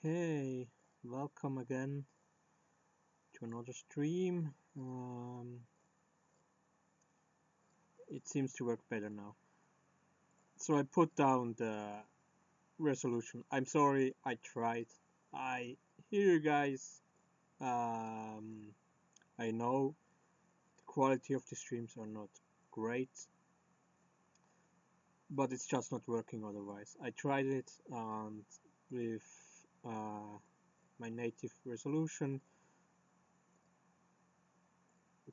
Okay, welcome again to another stream. It seems to work better now. So I put down the resolution. I'm sorry, I tried. I hear you guys. Um, I know the quality of the streams are not great, but it's just not working otherwise. I tried it and with my native resolution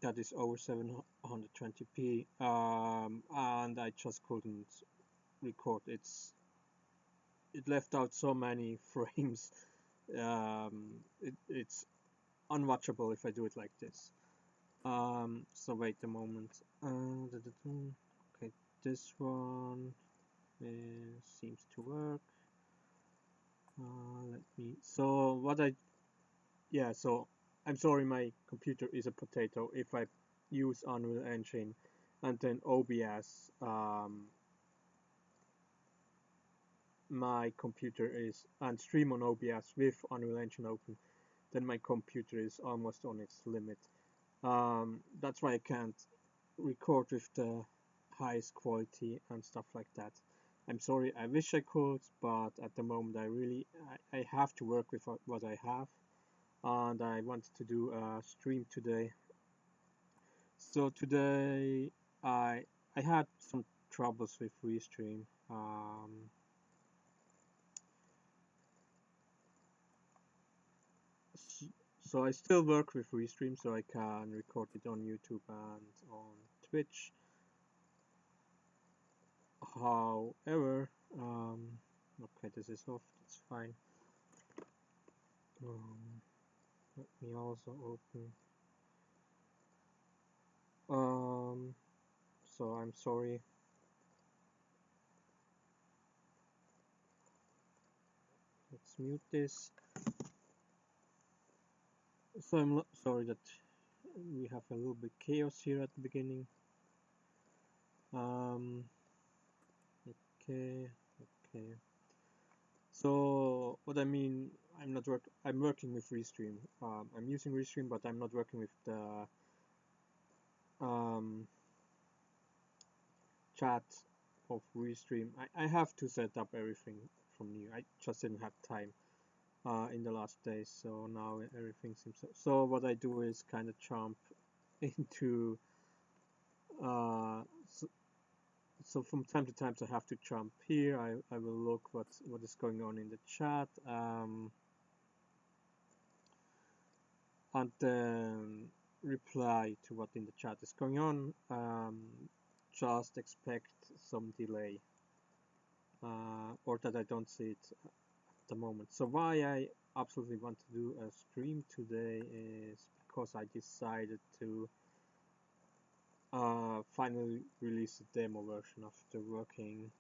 that is over 720p, and I just couldn't record. It left out so many frames. It's unwatchable if I do it like this. So wait a moment. Okay, this one seems to work. Let me. So what I yeah. So I'm sorry, my computer is a potato. If I use Unreal Engine and then OBS, my computer is and stream on OBS with Unreal Engine open, then my computer is almost on its limit. That's why I can't record with the highest quality and stuff like that. I'm sorry, I wish I could, but at the moment I have to work with what I have, and I wanted to do a stream today. So today I had some troubles with Restream. So I still work with Restream, so I can record it on YouTube and on Twitch. However, okay, this is off. That's fine. Let me also open. So I'm sorry. Let's mute this. So I'm sorry that we have a little bit chaos here at the beginning. Okay. So what I mean, I'm working with Restream. I'm using Restream, but I'm not working with the chat of Restream. I have to set up everything from new. I just didn't have time in the last days, so now everything seems so. What I do is kind of jump into so from time to time I have to jump here. I will look what is going on in the chat, and then reply to what in the chat is going on. Just expect some delay, or that I don't see it at the moment. So why I absolutely want to do a stream today is because I decided to finally release the demo version after working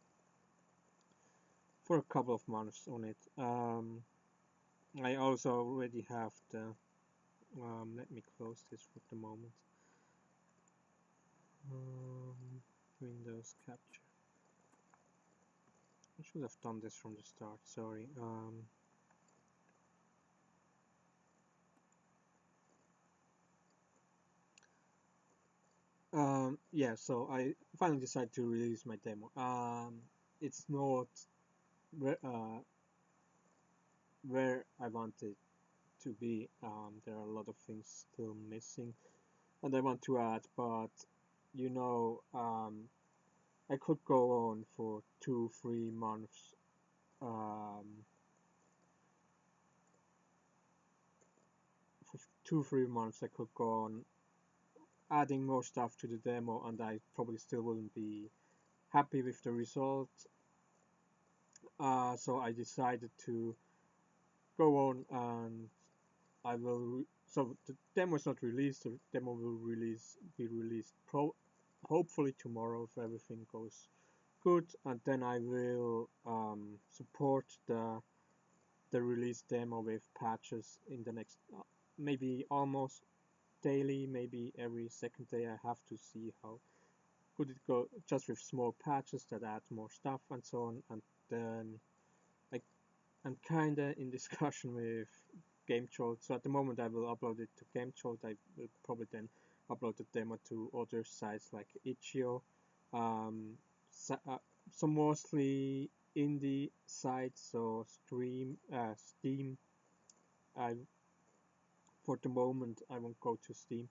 for a couple of months on it. I also already have the let me close this for the moment. Windows capture. I should have done this from the start, sorry. Yeah, so I finally decided to release my demo. It's not where I want it to be. There are a lot of things still missing, and I want to add, but you know, I could go on for 2-3 months. For 2-3 months, I could go on adding more stuff to the demo, and I probably still wouldn't be happy with the result. So I decided to go on, and I will. So the demo is not released. The demo will be released hopefully tomorrow if everything goes good, and then I will support the release demo with patches in the next maybe almost daily, maybe every second day. I have to see how good it go, just with small patches that add more stuff and so on, and then I'm kinda in discussion with GameJolt. So at the moment I will upload it to GameJolt. I will probably then upload the demo to other sites like itch.io. Um, so, some mostly indie sites, so Steam. I For the moment I won't go to Steam,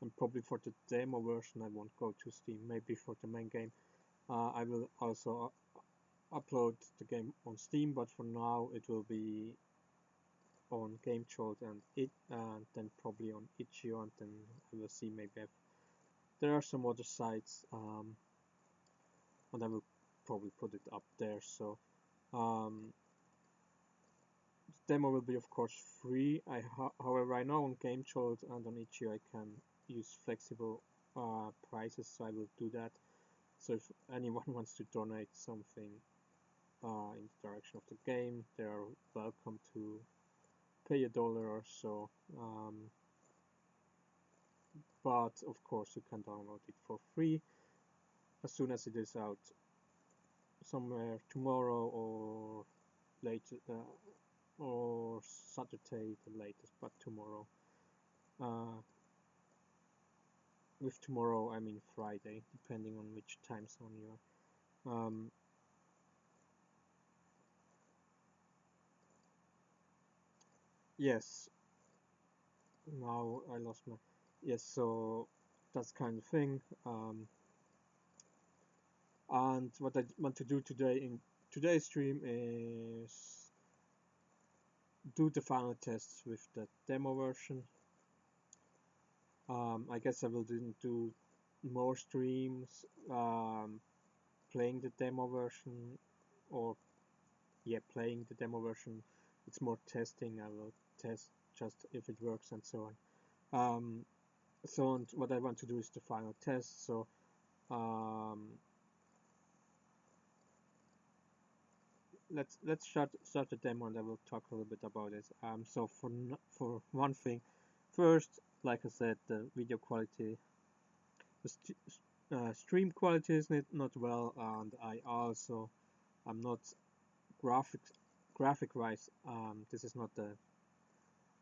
and probably for the demo version I won't go to Steam. Maybe for the main game, I will also upload the game on Steam, but for now it will be on GameJolt and then probably on itch.io, and then I will see maybe there are some other sites, and I will probably put it up there. So um, the demo will be of course free. However, I know on GameJolt and on itch.io I can use flexible prices, so I will do that. So if anyone wants to donate something in the direction of the game, they are welcome to pay $1 or so. But of course you can download it for free as soon as it is out, somewhere tomorrow or later, or Saturday the latest, but tomorrow. Uh, with tomorrow I mean Friday, depending on which time zone you are. Yes, now I lost my. Yes, so that's kind of thing. And what I want to do today in today's stream is do the final tests with the demo version. I guess I will do more streams playing the demo version, or yeah, playing the demo version. It's more testing. I will test just if it works and so on. So what I want to do is the final test. So um, let's start the demo, and I will talk a little bit about it. So for one thing, first, like I said, the video quality, the stream quality is not well, and I also am not graphic wise. This is not the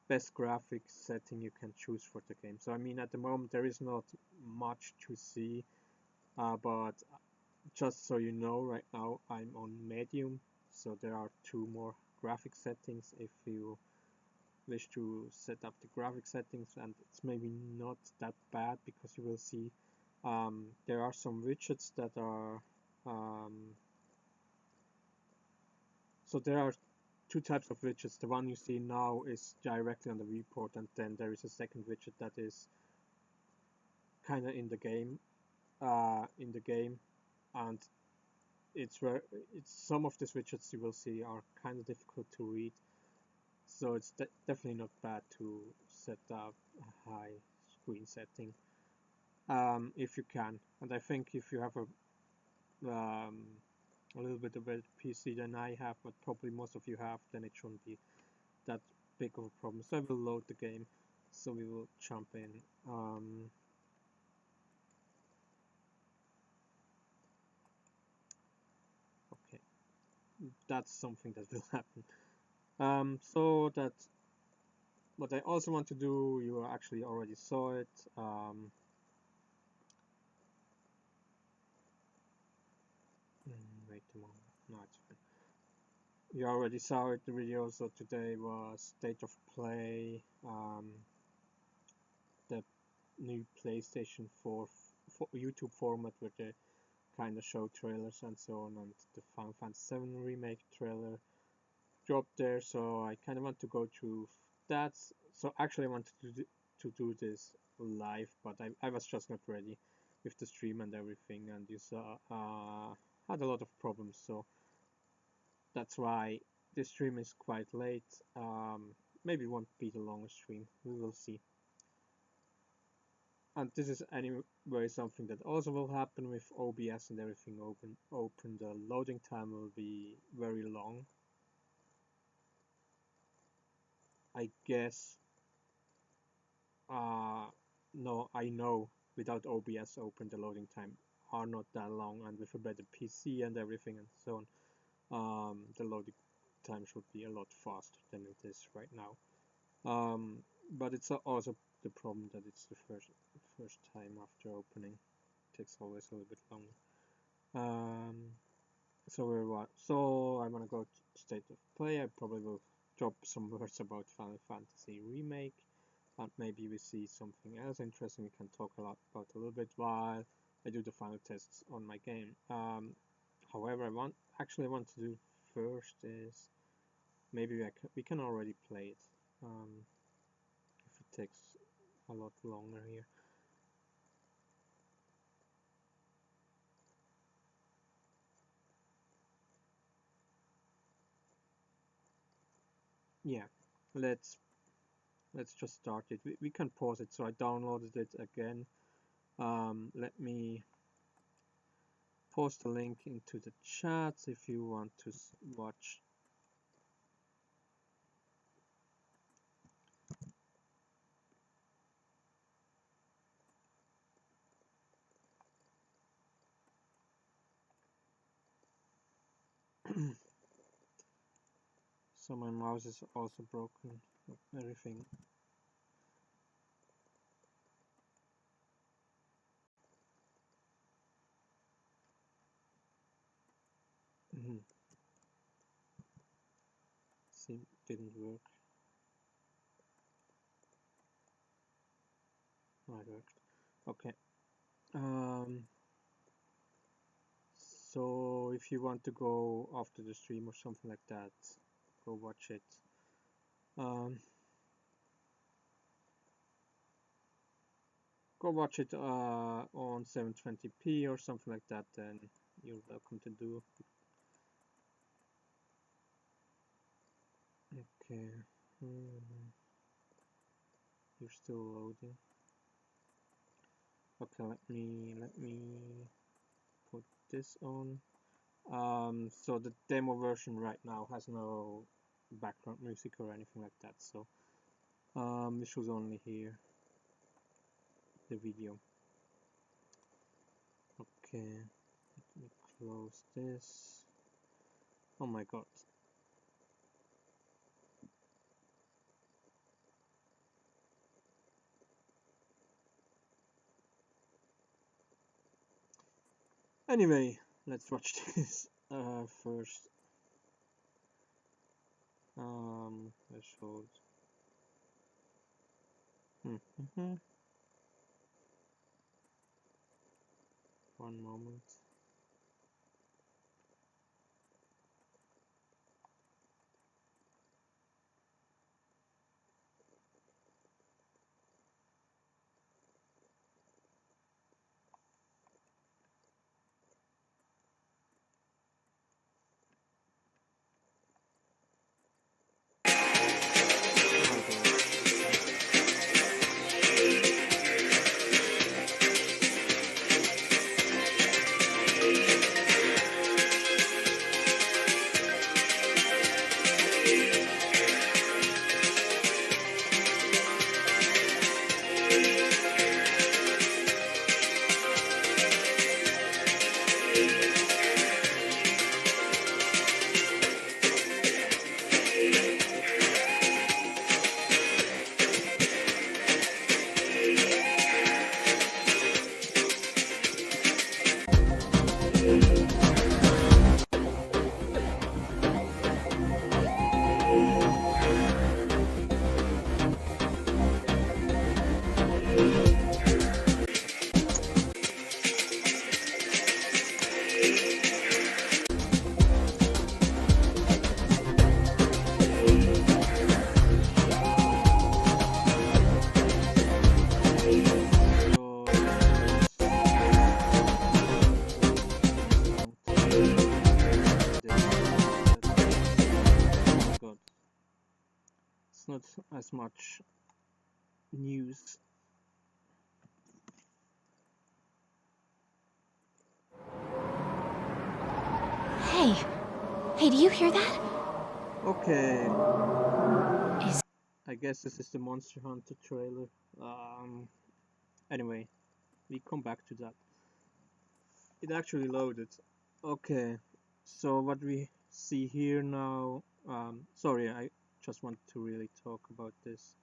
best graphic setting you can choose for the game. So I mean, at the moment there is not much to see, but just so you know, right now I'm on medium, so there are two more graphic settings if you wish to set up the graphic settings, and it's maybe not that bad because you will see there are some widgets that are so there are two types of widgets. The one you see now is directly on the viewport, and then there is a second widget that is kind of in the game, and it's where it's some of the widgets you will see are kind of difficult to read. So it's definitely not bad to set up a high screen setting if you can. And I think if you have a little bit of a PC than I have, but probably most of you have, then it shouldn't be that big of a problem. So I will load the game, so we will jump in. Okay, that's something that will happen. So that what I also want to do, you actually already saw it. Wait a moment. No, it's fine. You already saw it, the video. So today was State of Play, the new PlayStation 4 YouTube format where they kind of show trailers and so on, and the Final Fantasy 7 remake trailer dropped there. So I kind of want to go through that. So actually, I wanted to do this live, but I was just not ready with the stream and everything, and you saw had a lot of problems. So that's why this stream is quite late. Maybe it won't be the longest stream. We will see. And this is anyway something that also will happen with OBS and everything open. The loading time will be very long. I guess. No, I know without OBS open the loading time are not that long, and with a better PC and everything and so on, the loading time should be a lot faster than it is right now. But it's also the problem that it's the first time after opening. It takes always a little bit longer. So I'm gonna go to state of play. I probably will drop some words about Final Fantasy Remake, and maybe we see something else interesting we can talk about a little bit while I do the final tests on my game. However, I want to do first is maybe we can already play it. If it takes a lot longer here. Yeah, let's just start it. We can pause it. So I downloaded it again. Let me post a link into the chat if you want to watch. So my mouse is also broken. Everything. See, didn't work. No, it worked. Okay. So if you want to go after the stream or something like that, go watch it. Go watch it on 720p or something like that, then you're welcome to do. Okay. You're still loading. Okay, let me put this on. So the demo version right now has no background music or anything like that, so we should only hear the video. Okay, let me close this. Oh my god. Anyway, let's watch this first. I showed. One moment. Not as much news. Hey, do you hear that? Okay. I guess this is the Monster Hunter trailer. Anyway, we come back to that. It actually loaded. Okay, so what we see here now Sorry, I just want to really talk about this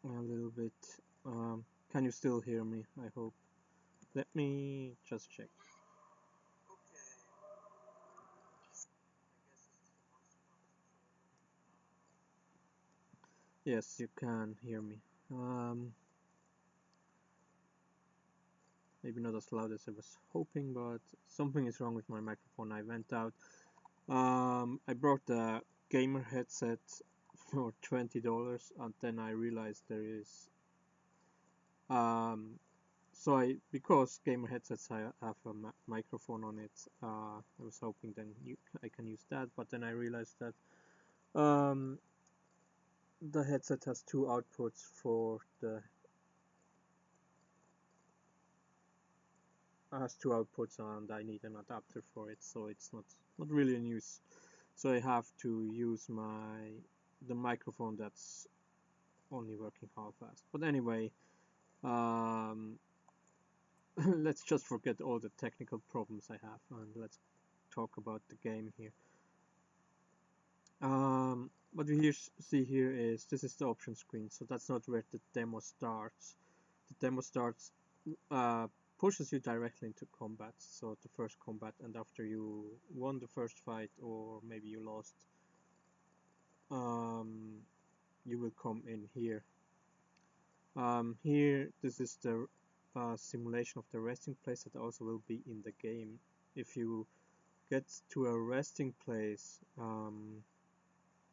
a little bit. Can you still hear me? I hope. Let me just check. Yes, you can hear me. Maybe not as loud as I was hoping, but something is wrong with my microphone. I went out. I brought the gamer headset for $20, and then I realized there is so because gamer headsets have a microphone on it. I was hoping then I can use that, but then I realized that um, the headset has two outputs for the has two outputs and I need an adapter for it, so it's not really in use. So I have to use the microphone that's only working half-assed. But anyway, um, let's just forget all the technical problems I have and let's talk about the game here. What we see here is this is the option screen, so that's not where the demo starts. The demo starts uh, pushes you directly into combat, so the first combat, and after you won the first fight or maybe you lost, um, you will come in here. Here, this is the simulation of the resting place that also will be in the game. If you get to a resting place,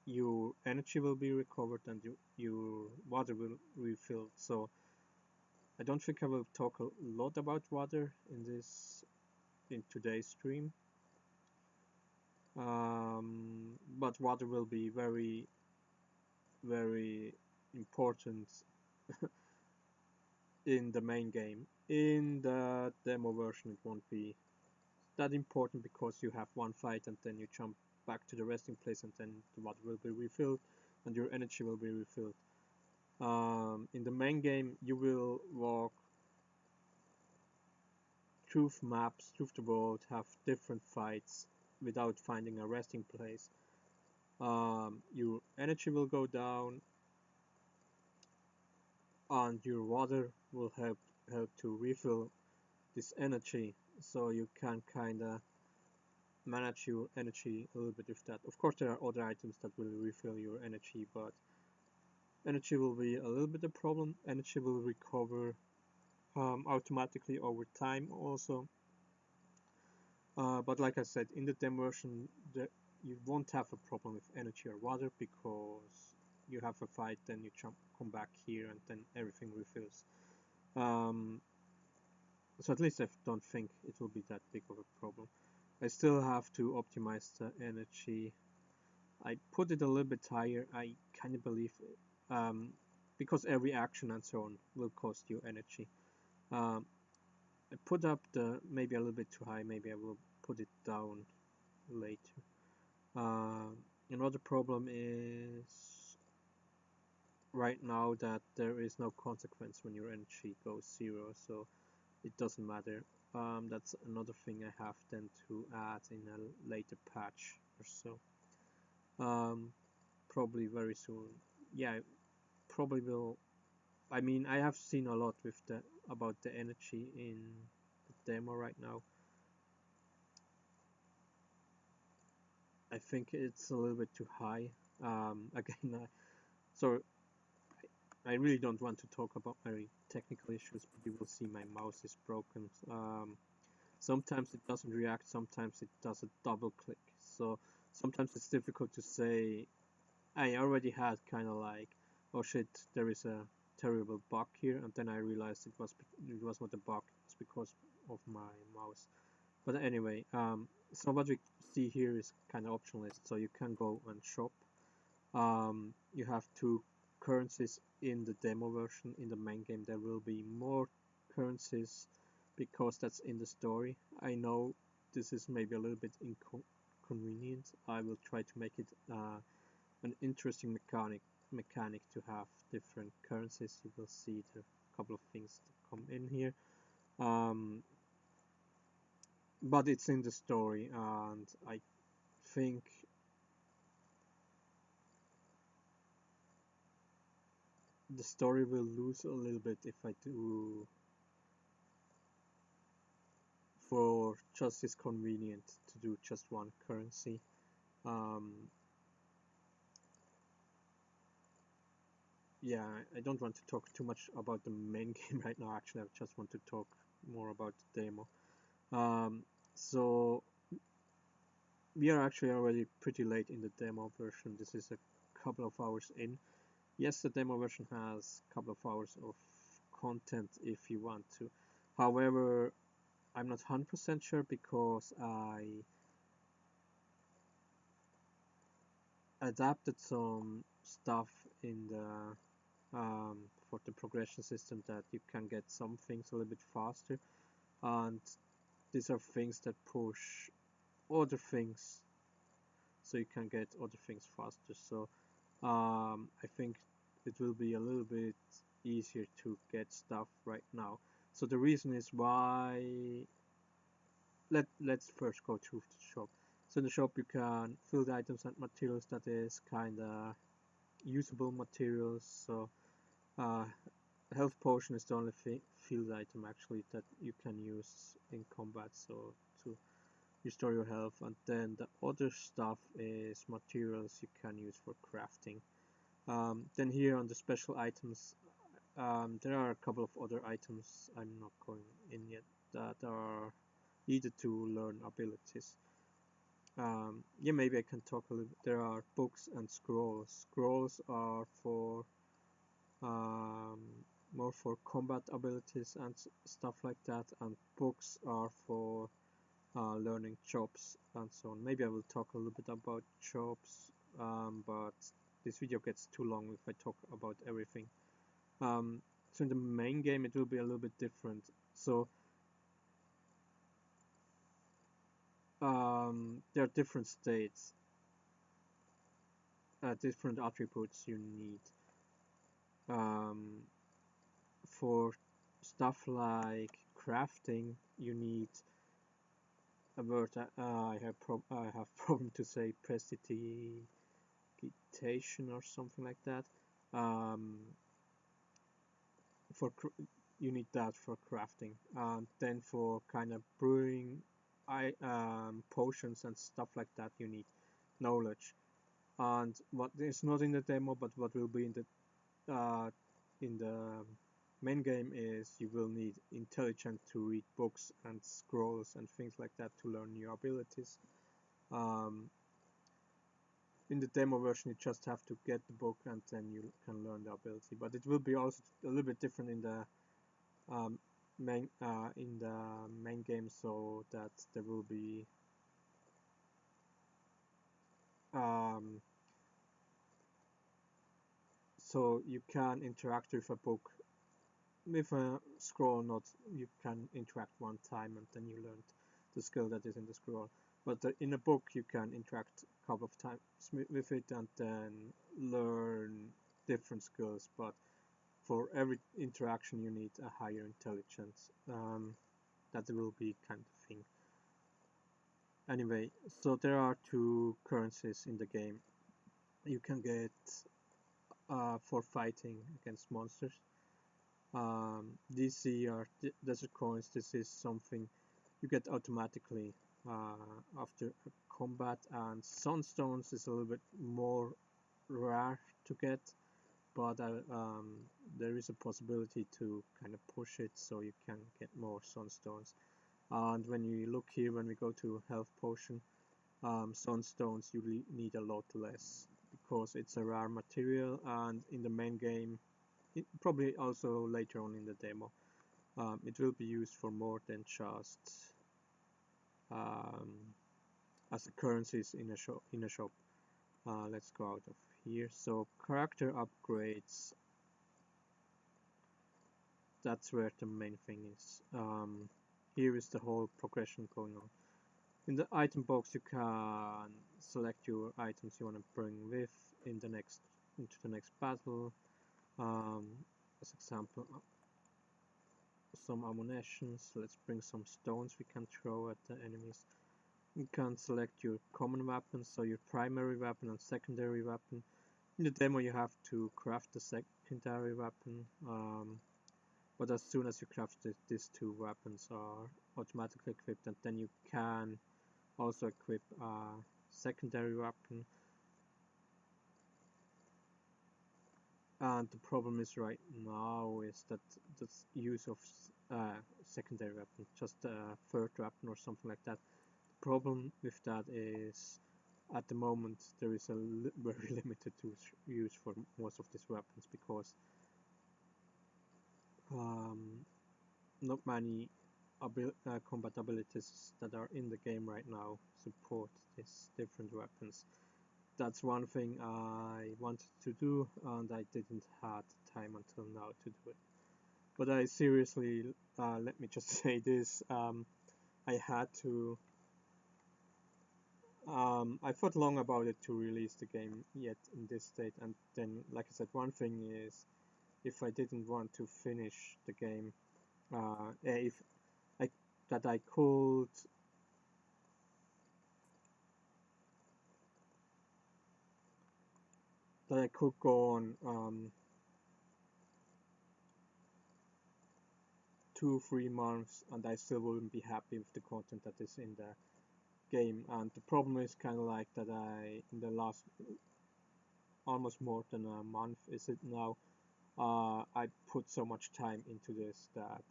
your energy will be recovered and your water will refill. So I don't think I will talk a lot about water in today's stream, but water will be very very important in the main game. In the demo version it won't be that important because you have one fight and then you jump back to the resting place and then the water will be refilled and your energy will be refilled. In the main game you will walk through maps, through the world, have different fights without finding a resting place. Your energy will go down and your water will help to refill this energy, so you can kinda manage your energy a little bit with that. Of course there are other items that will refill your energy, but energy will be a little bit a problem. Energy will recover automatically over time also. But like I said, in the demo version, you won't have a problem with energy or water because you have a fight, then you come back here, and then everything refills. Um, so at least I don't think it will be that big of a problem. I still have to optimize the energy. I put it a little bit higher. I kind of believe it, because every action and so on will cost you energy. Um, I put up the maybe a little bit too high. Maybe I will put it down later. Another problem is right now that there is no consequence when your energy goes zero, so it doesn't matter. That's another thing I have then to add in a later patch or so. Probably very soon. Yeah, probably will. I mean, I have seen a lot with the about the energy in the demo right now. I think it's a little bit too high. Again, so I really don't want to talk about my technical issues, but you will see my mouse is broken. Sometimes it doesn't react, sometimes it does a double click. So sometimes it's difficult to say. I already had kind of like, oh shit, there is a terrible bug here, and then I realized it was not a bug, it's because of my mouse. But anyway, so what we see here is kind of optionless, so you can go and shop. You have two currencies in the demo version. In the main game there will be more currencies because that's in the story. I know this is maybe a little bit inconvenient. I will try to make it an interesting mechanic to have different currencies. You will see a couple of things that come in here. But it's in the story, and I think the story will lose a little bit if I do, for just it's convenient to do just one currency. Um, yeah, I don't want to talk too much about the main game right now. Actually, I just want to talk more about the demo. So we are actually already pretty late in the demo version. This is a couple of hours in. Yes, the demo version has a couple of hours of content if you want to. However, I'm not 100% sure because I adapted some stuff in the for the progression system that you can get some things a little bit faster, and these are things that push other things so you can get other things faster. So I think it will be a little bit easier to get stuff right now. So the reason is why. Let's first go to the shop. So in the shop you can fill the items and materials that is kinda usable materials. So uh, health potion is the only field item actually that you can use in combat. So to restore your health, and then the other stuff is materials you can use for crafting. Then here on the special items, there are a couple of other items I'm not going in yet that are needed to learn abilities. Yeah, maybe I can talk a little bit. There are books and scrolls. Scrolls are for um, more for combat abilities and stuff like that, and books are for learning jobs and so on. Maybe I will talk a little bit about jobs, but this video gets too long if I talk about everything. So in the main game it will be a little bit different. So there are different states, different attributes you need. For stuff like crafting, you need a word I have problem to say, prestidigitation or something like that. For you need that for crafting. Then for kind of brewing, potions and stuff like that, you need knowledge. And what is not in the demo, but what will be in the main game is you will need intelligence to read books and scrolls and things like that to learn new abilities. In the demo version, you just have to get the book and then you can learn the ability. But it will be also a little bit different in the main game, so that there will be so you can interact with a book. With a scroll, not you can interact one time and then you learn the skill that is in the scroll. But in a book, you can interact a couple of times with it and then learn different skills. But for every interaction, you need a higher intelligence. That will be kind of thing. Anyway, so there are two currencies in the game. You can get for fighting against monsters. These are desert coins. This is something you get automatically after a combat, and sunstones is a little bit more rare to get, but there is a possibility to kind of push it so you can get more sunstones. And when you look here, when we go to health potion, sunstones you need a lot less because it's a rare material, and in the main game, probably also later on in the demo, it will be used for more than just um, as currencies in a shop. Let's go out of here. So character upgrades. That's where the main thing is. Here is the whole progression going on. In the item box, you can select your items you want to bring with into the next battle. As example, some ammunitions. Let's bring some stones we can throw at the enemies. You can select your common weapons, so your primary weapon and secondary weapon. In the demo, you have to craft the secondary weapon, but as soon as you craft it, these two weapons are automatically equipped, and then you can also equip a secondary weapon. And the problem is right now is that the use of secondary weapon, just a third weapon or something like that. The problem with that is at the moment there is a very limited use for most of these weapons because not many combat abilities that are in the game right now support these different weapons. That's one thing I wanted to do and I didn't have time until now to do it. But I seriously, let me just say this, I had to, I thought long about it to release the game yet in this state, and then, like I said, one thing is, if I didn't want to finish the game, if I, that I could go on 2-3 months and I still wouldn't be happy with the content that is in the game. And the problem is kind of like that in the last almost more than a month is it now, I put so much time into this that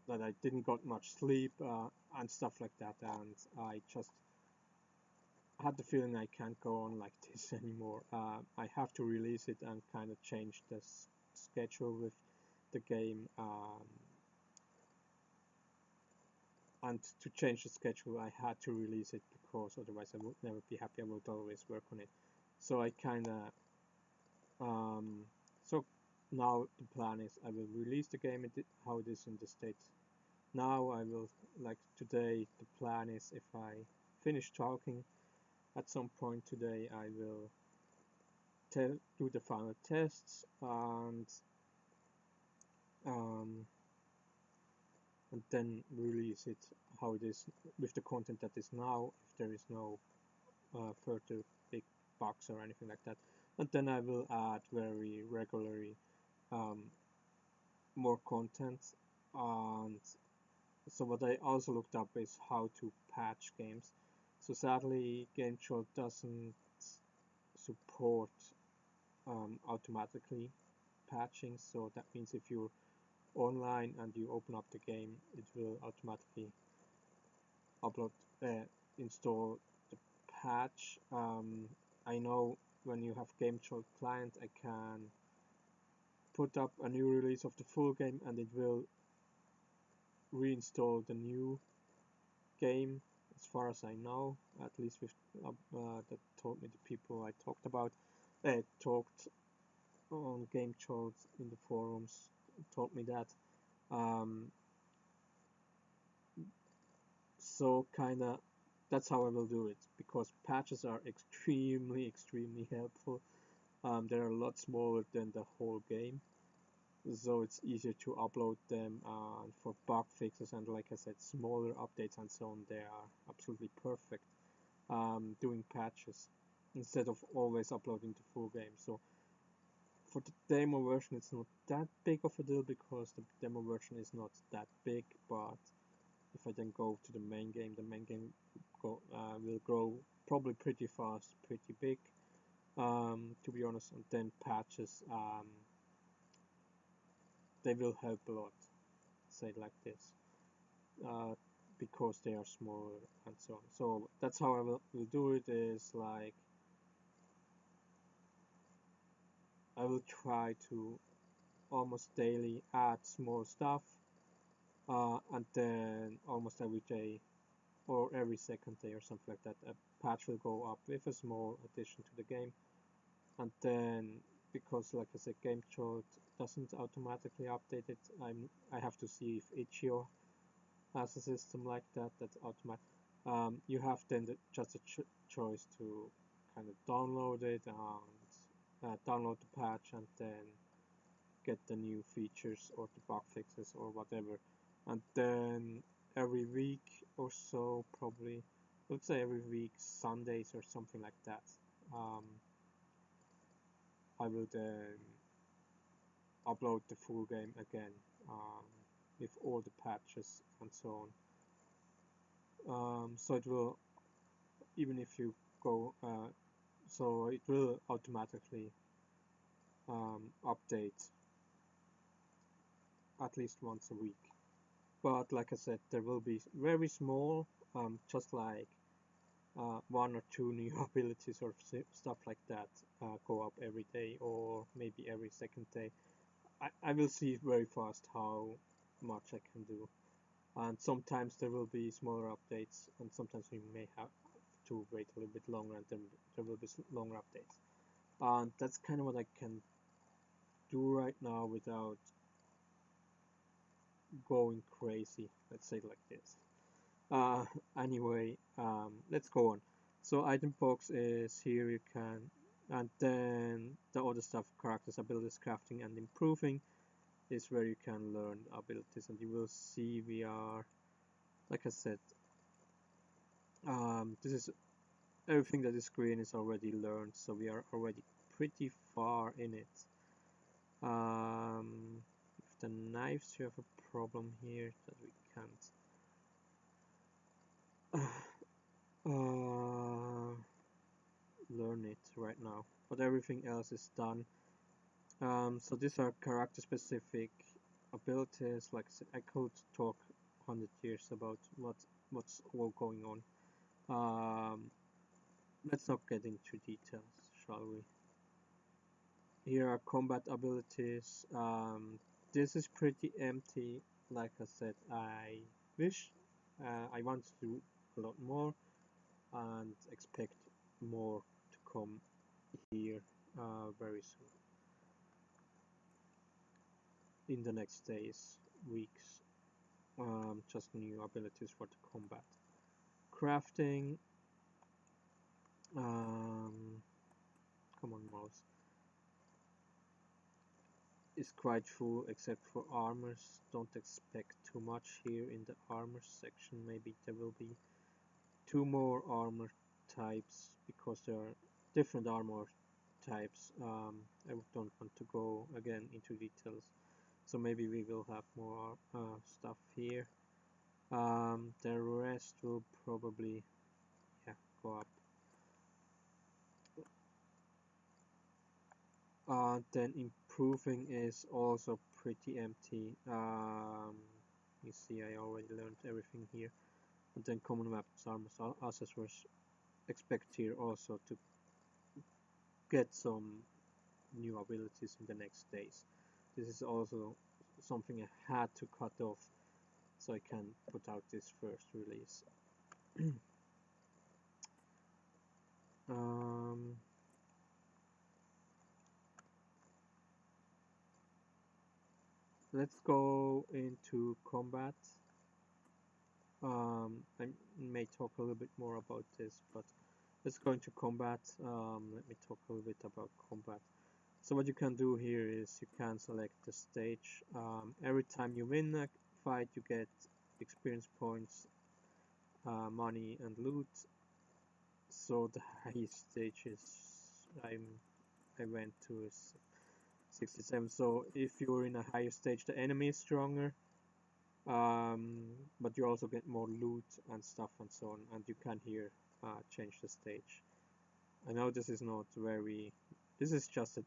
that I didn't got much sleep and stuff like that, and I just had the feeling I can't go on like this anymore. I have to release it and kind of change the schedule with the game. And to change the schedule, I had to release it because otherwise I would never be happy. I would always work on it. So I kind of so now the plan is I will release the game how it is in the state. Now I will, like today, the plan is if I finish talking at some point today, I will do the final tests and then release it how it is with the content that is now, if there is no further big bugs or anything like that. And then I will add very regularly more content. And so what I also looked up is how to patch games. So sadly, GameJolt doesn't support automatically patching. So that means if you're online and you open up the game, it will automatically install the patch. I know when you have GameJolt client, I can put up a new release of the full game and it will reinstall the new game, as far as I know, at least with that told me the people I talked about, talked on GameJolt in the forums, told me that. So kinda that's how I will do it, because patches are extremely helpful. They're a lot smaller than the whole game, so it's easier to upload them, for bug fixes and, like I said, smaller updates and so on. They are absolutely perfect, doing patches instead of always uploading the full game. So for the demo version, it's not that big of a deal because the demo version is not that big, but if I then go to the main game will grow probably pretty fast, pretty big, to be honest, and then patches, they will help a lot, say it like this, because they are smaller and so on. So that's how I will do it, is like I will try to almost daily add small stuff, and then almost every day or every second day or something like that, a patch will go up with a small addition to the game. And then, because like I said, GameJolt doesn't automatically update it, I have to see if Itch.io has a system like that that's automatic. You have then just a choice to kind of download it and download the patch and then get the new features or the bug fixes or whatever. And then every week or so, probably, let's say every week, Sundays or something like that. I will then upload the full game again with all the patches and so on. So it will, even if you go, so it will automatically update at least once a week. But like I said, there will be very small, just like 1 or 2 new abilities or stuff like that go up every day or maybe every second day. I will see very fast how much I can do, and sometimes there will be smaller updates, and sometimes we may have to wait a little bit longer, and then there will be longer updates. And that's kind of what I can do right now without going crazy, let's say it like this. Anyway, let's go on. So item box is here, you can, and then the other stuff, characters, abilities, crafting, and improving, is where you can learn abilities, and you will see we are, like I said, this is everything that is green is already learned, so we are already pretty far in it. With the knives, you have a problem here that we can't. Learn it right now, but everything else is done. So these are character specific abilities. Like I said, I could talk 100 years about what's all going on. Let's not get into details, shall we? Here are combat abilities. This is pretty empty. Like I said, I wish I want to do a lot more and expect more to come here very soon. In the next days, weeks, just new abilities for the combat. Crafting. Come on, mouse. Is quite full except for armors. Don't expect too much here in the armor section. Maybe there will be 2 more armor types because there are different armor types. I don't want to go again into details, so maybe we will have more stuff here. The rest will probably go up. Then improving is also pretty empty. You see, I already learned everything here. And then common weapons, armors, accessories. Expect here also to get some new abilities in the next days. This is also something I had to cut off so I can put out this first release. Let's go into combat. I may talk a little bit more about this, but let's go into combat. Let me talk a little bit about combat. So what you can do here is you can select the stage. Every time you win a fight, you get experience points, money, and loot. So the highest stage is I went to is 67. So if you're in a higher stage, the enemy is stronger. But you also get more loot and stuff and so on, and you can here change the stage. I know this is not very, this is just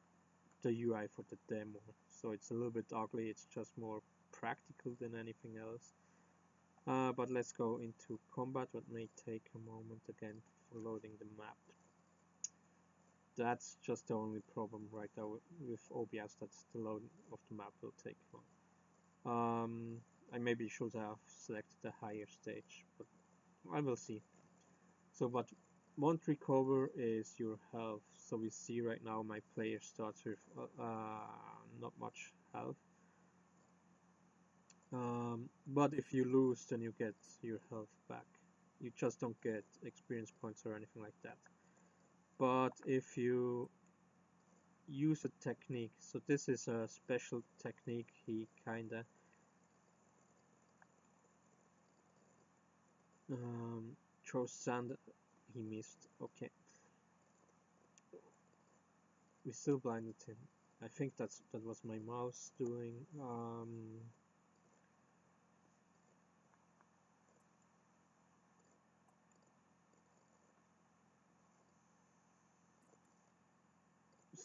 the UI for the demo, so it's a little bit ugly. It's just more practical than anything else. But let's go into combat. What may take a moment again for loading the map. That's just the only problem right now with OBS, that's the loading of the map will take long. I maybe should have selected a higher stage, but I will see. So what won't recover is your health. So we see right now my player starts with not much health. But if you lose, then you get your health back. You just don't get experience points or anything like that. But if you use a technique, so this is a special technique, he kinda throws sand. He missed. Okay. We still blinded him. I think that was my mouse doing.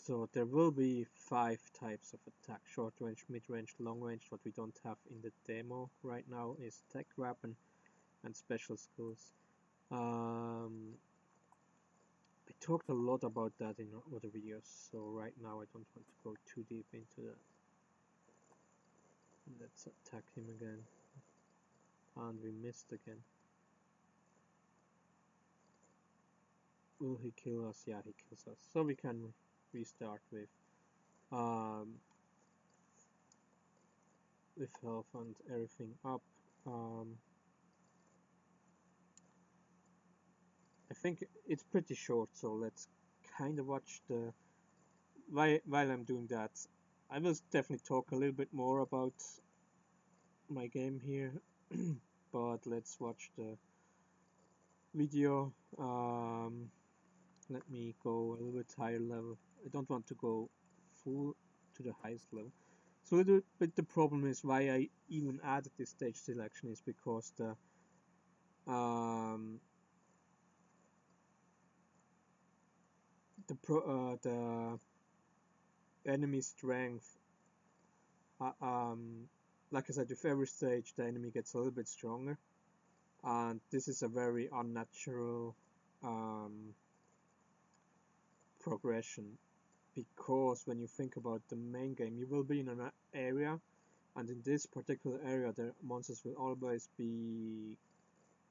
So there will be 5 types of attack: short range, mid range, long range. What we don't have in the demo right now is tech weapon and special skills. I talked a lot about that in other videos, so right now I don't want to go too deep into that. Let's attack him again. And we missed again. Will he kill us? Yeah, he kills us. So we can restart with health and everything up. I think it's pretty short, so let's kind of watch the... While I'm doing that, I will definitely talk a little bit more about my game here, but let's watch the video. Let me go a little bit higher level. I don't want to go full to the highest level. So a little bit the problem is why I even added this stage selection is because the enemy strength, like I said, with every stage the enemy gets a little bit stronger, and this is a very unnatural progression, because when you think about the main game, you will be in an area, and in this particular area the monsters will always be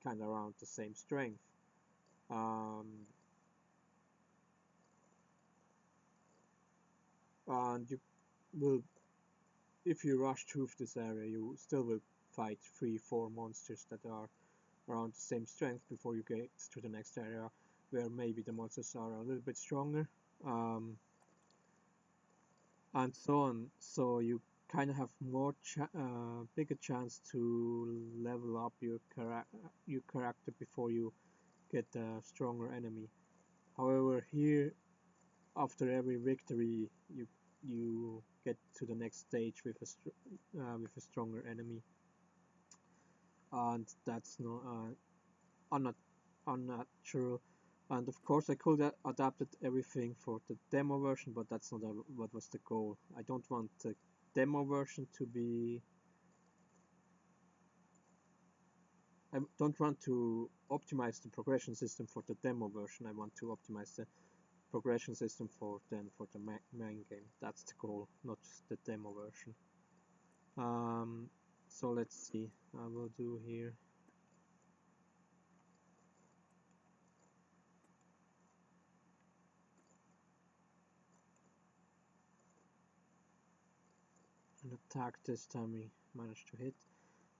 kind of around the same strength. And you will, if you rush through this area, you still will fight 3-4 monsters that are around the same strength before you get to the next area where maybe the monsters are a little bit stronger, and so on. So you kind of have more bigger chance to level up your character before you get a stronger enemy. However, here, after every victory, you get to the next stage with a stronger enemy, and that's not unnatural. And of course, I could have adapted everything for the demo version, but that's not what was the goal. I don't want the demo version to be... I don't want to optimize the progression system for the demo version. I want to optimize the progression system for the main game. That's the goal, not just the demo version. So let's see. I will do here. An attack this time we managed to hit.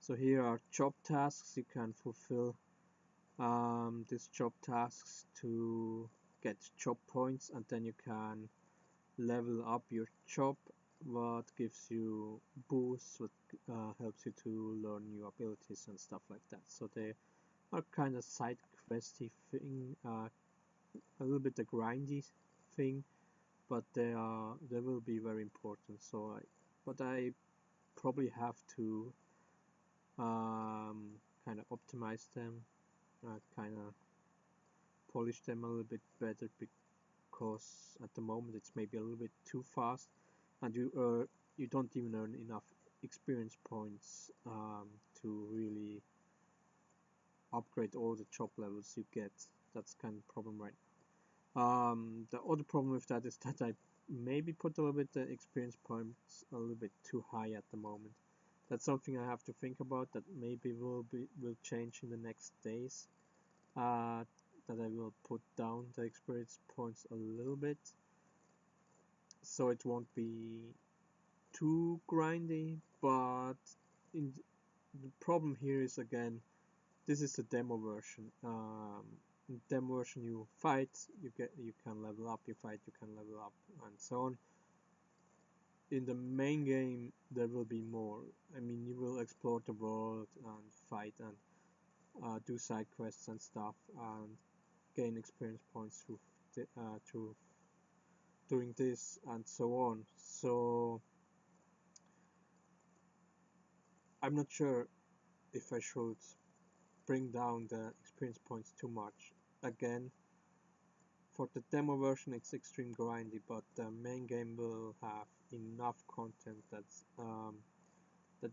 So here are job tasks. You can fulfill these job tasks to get job points, and then you can level up your job, what gives you boosts, what helps you to learn new abilities and stuff like that. So they are kind of side questy thing, a little bit a grindy thing, but they will be very important. So I probably have to kind of optimize them, kind of polish them a little bit better, because at the moment it's maybe a little bit too fast, and you don't even earn enough experience points to really upgrade all the job levels you get. That's kind of problem right now. The other problem with that is that I maybe put a little bit the experience points a little bit too high at the moment. That's something I have to think about. That maybe will change in the next days. That I will put down the experience points a little bit, so it won't be too grindy. But the problem here is, again, this is the demo version. In the demo version, you fight, you can level up, you fight, you can level up, and so on. In the main game, there will be more. I mean, you will explore the world and fight, and do side quests and stuff, and gain experience points through doing this and so on. So I'm not sure if I should bring down the experience points too much. Again, for the demo version it's extreme grindy, but the main game will have enough content that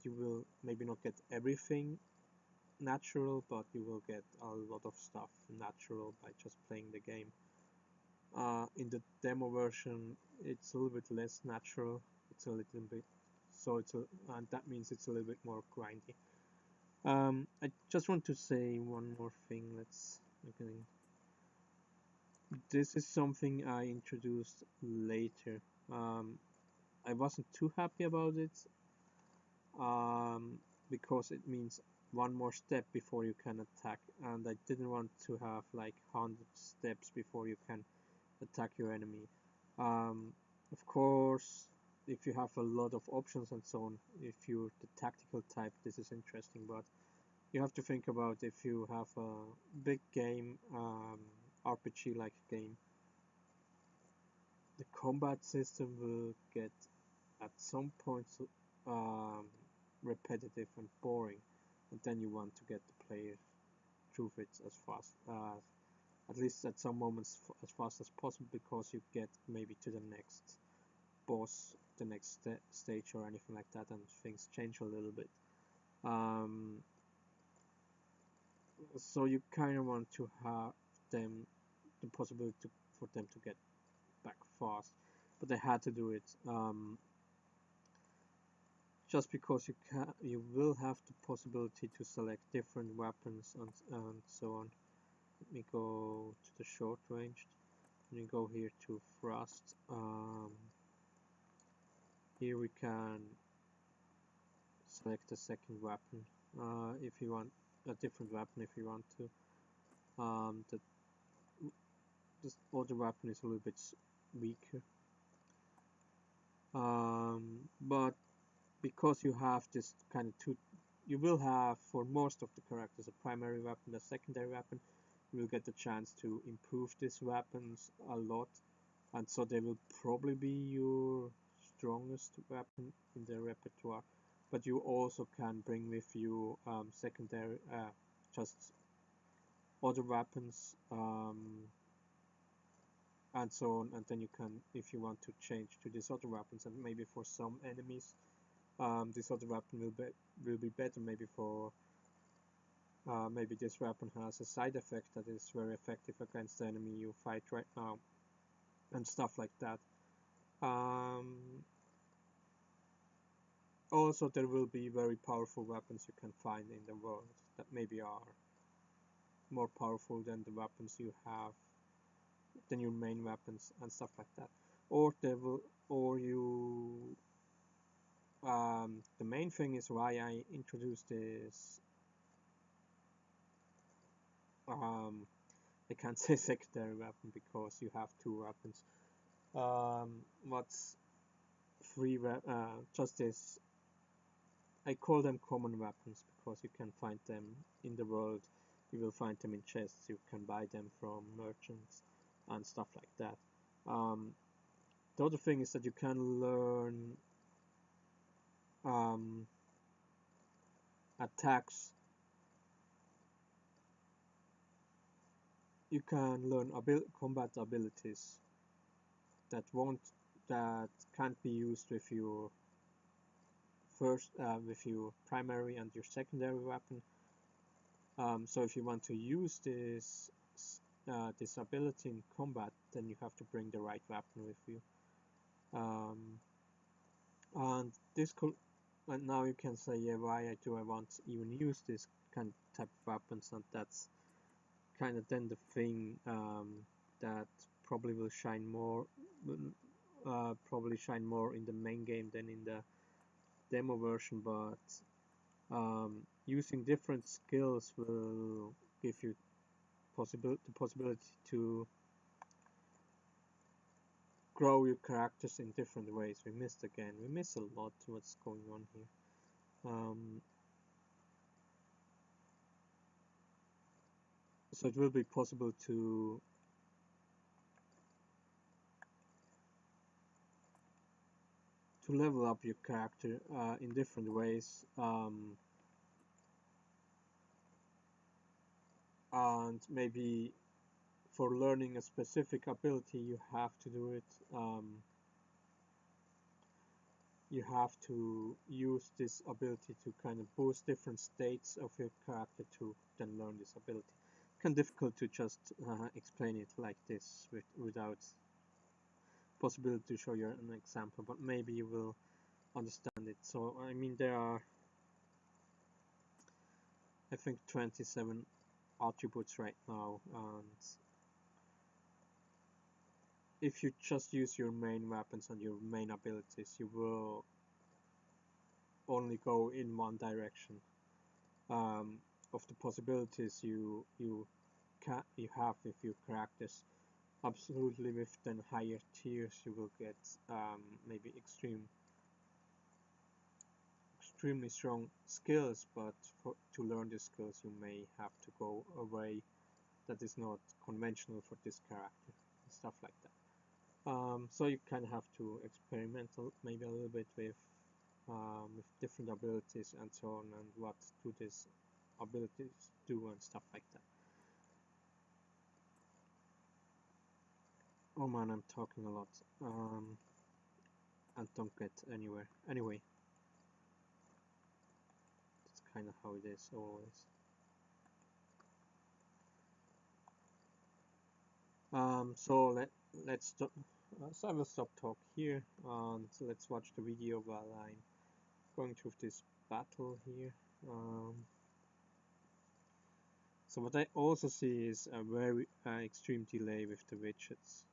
you will maybe not get everything natural, but you will get a lot of stuff natural by just playing the game. In the demo version it's a little bit less natural, it's a little bit, and that means it's a little bit more grindy. I just want to say one more thing. Okay. This is something I introduced later. I wasn't too happy about it, because it means one more step before you can attack, and I didn't want to have like 100 steps before you can attack your enemy. Of course, if you have a lot of options and so on, if you're the tactical type, this is interesting, but you have to think about if you have a big game, RPG like game, the combat system will get at some points um, repetitive and boring, and then you want to get the player through it as fast, at least at some moments as fast as possible, because you get maybe to the next boss, the next stage or anything like that, and things change a little bit. So you kind of want to have them the possibility for them to get back fast, but they had to do it. Just because you will have the possibility to select different weapons and so on. Let me go to the short range. Let me go here to thrust. Here we can select a second weapon if you want a different weapon if you want to. This other weapon is a little bit weaker, but because you have this kind of two, you will have for most of the characters a primary weapon, a secondary weapon. You will get the chance to improve these weapons a lot, and so they will probably be your strongest weapon in the repertoire. But you also can bring with you secondary, just other weapons, and so on, and then you can, if you want to change to these other weapons, and maybe for some enemies this other weapon will be better. Maybe for maybe this weapon has a side effect that is very effective against the enemy you fight right now, and stuff like that. Also, there will be very powerful weapons you can find in the world that maybe are more powerful than the weapons you have, than your main weapons and stuff like that. Or the main thing is why I introduced this. I can't say secondary weapon because you have two weapons. What's just this? I call them common weapons because you can find them in the world. You will find them in chests. You can buy them from merchants and stuff like that. The other thing is that you can learn attacks. You can learn combat abilities that can't be used with your with your primary and your secondary weapon. So if you want to use this ability in combat, then you have to bring the right weapon with you. And this could, and now you can say, yeah, why do I want to even use this kind of type of weapons? And that's kind of then the thing that probably will shine more, in the main game than in the demo version. But using different skills will give you the possibility to grow your characters in different ways. We missed a lot what's going on here. So it will be possible to level up your character in different ways, and maybe for learning a specific ability you have to do it. You have to use this ability to kind of boost different states of your character to then learn this ability. Kind of difficult to just explain it like this without possibility to show you an example, but maybe you will understand it. So I mean, there are, I think, 27 attributes right now, and if you just use your main weapons and your main abilities, you will only go in one direction. Of the possibilities you have with your characters. Absolutely, with then higher tiers, you will get maybe extremely strong skills, but to learn these skills, you may have to go a way that is not conventional for this character, and stuff like that. So you kind of have to experiment maybe a little bit with different abilities and so on, and what do these abilities do and stuff like that. Oh man, I'm talking a lot and don't get anywhere. Anyway, that's kind of how it is always. So let's stop. So I will stop talk here, and let's watch the video while I'm going through this battle here. So what I also see is a very extreme delay with the widgets.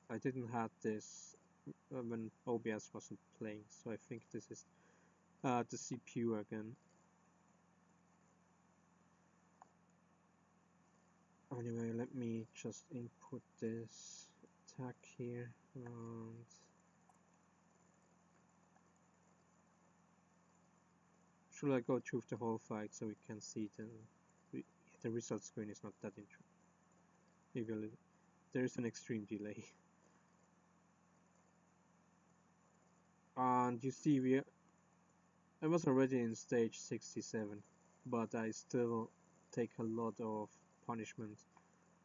I didn't have this when OBS wasn't playing, so I think this is the CPU again. Anyway, let me just input this attack here, and should I go through the whole fight so we can see the result screen is not that interesting. Maybe there is an extreme delay. And you see, I was already in stage 67, but I still take a lot of punishment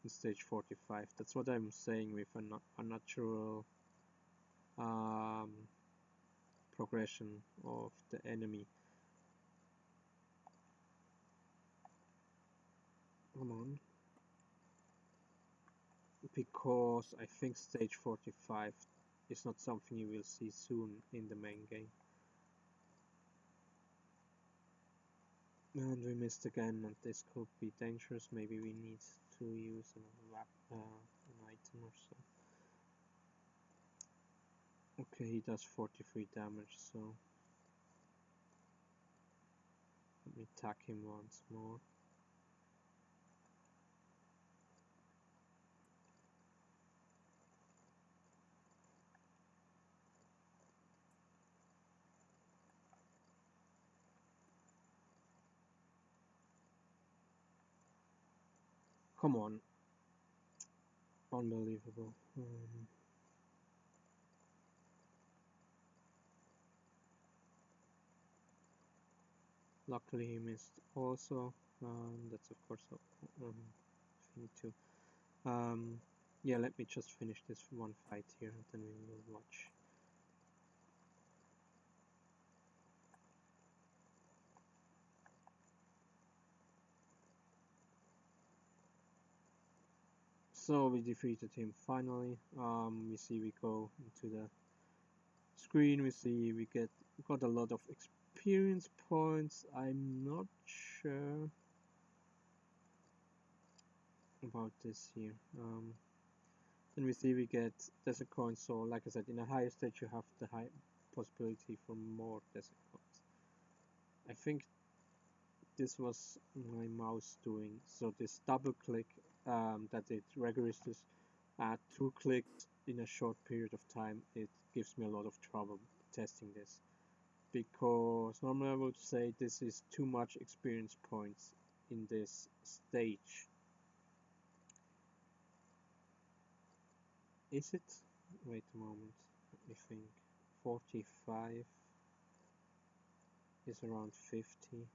in stage 45. That's what I'm saying with a natural progression of the enemy. Come on. Because I think stage 45 is not something you will see soon in the main game. And we missed again, and this could be dangerous. Maybe we need to use an item or so. Okay, he does 43 damage, so let me attack him once more. Come on. Unbelievable. Luckily he missed also. That's of course thing too. Yeah, let me just finish this one fight here and then we will watch. So we defeated him finally. We see we go into the screen. We see we got a lot of experience points. I'm not sure about this here. Then we see we get desert coins. So like I said, in a higher stage you have the high possibility for more desert coins. I think this was my mouse doing. So this double click that it registers at 2 clicks in a short period of time, it gives me a lot of trouble testing this. Because normally I would say this is too much experience points in this stage. Is it? Wait a moment, let me think. 45 is around 50.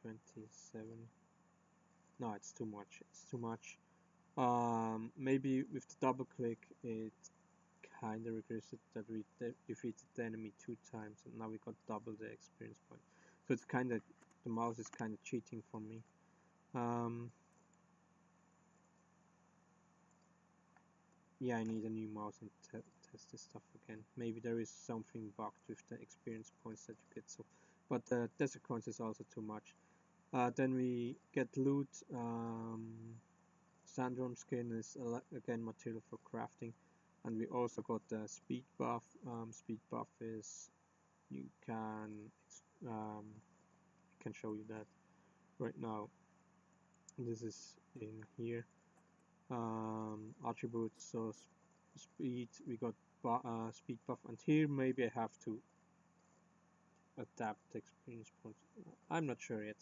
27. No, it's too much. It's too much. Maybe with the double click it kind of regressed that we defeated the enemy 2 times and now we got double the experience point. So it's kind of, the mouse is kind of cheating for me. Yeah, I need a new mouse and test this stuff again. Maybe there is something bugged with the experience points that you get. So, but desert coins is also too much. Then we get loot. Sandworm skin is again material for crafting, and we also got the speed buff. Speed buff is you can show you that right now. This is in here. Attributes, so speed, we got speed buff, and here maybe I have to adapt the experience points. I'm not sure yet.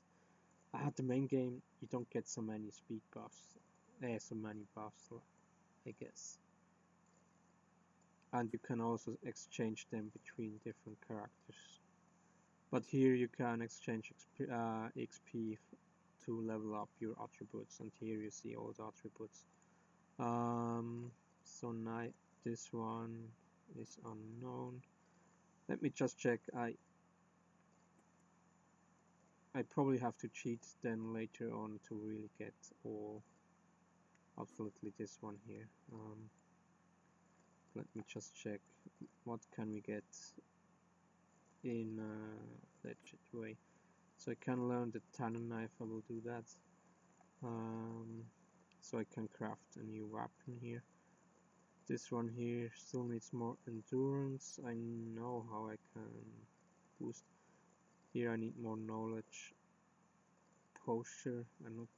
At the main game you don't get so many speed buffs, so many buffs, I guess, and you can also exchange them between different characters, but here you can exchange XP to level up your attributes, and here you see all the attributes. So now this one is unknown. Let me just check. I probably have to cheat then later on to really get all. Absolutely, this one here. Let me just check. What can we get in a legit way? So I can learn the Tannin knife. I will do that. So I can craft a new weapon here. This one here still needs more endurance. I know how I can boost. Here I need more knowledge. Posture, I'm not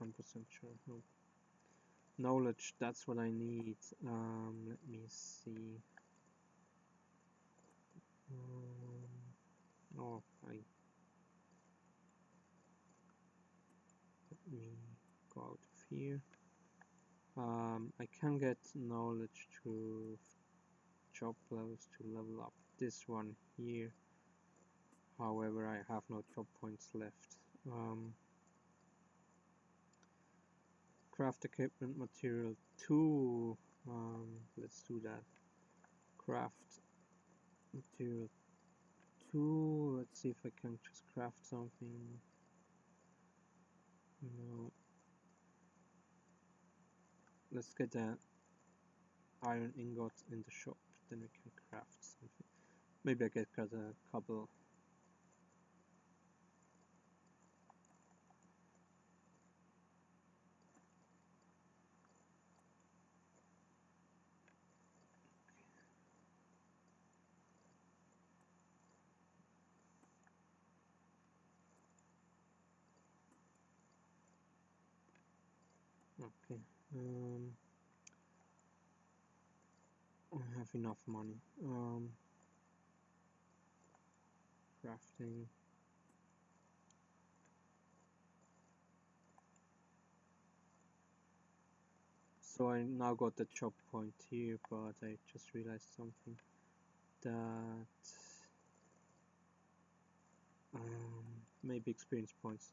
100% sure. No. Knowledge, that's what I need. Let me see. Oh, let me go out of here. I can get knowledge through job levels to level up this one here. However, I have no job points left. Craft equipment material 2. Let's do that. Craft material 2. Let's see if I can just craft something. No. Let's get an iron ingot in the shop, then we can craft something. Maybe I get a couple. Okay. I have enough money. Crafting. So I now got the job point here, but I just realized something, that maybe experience points.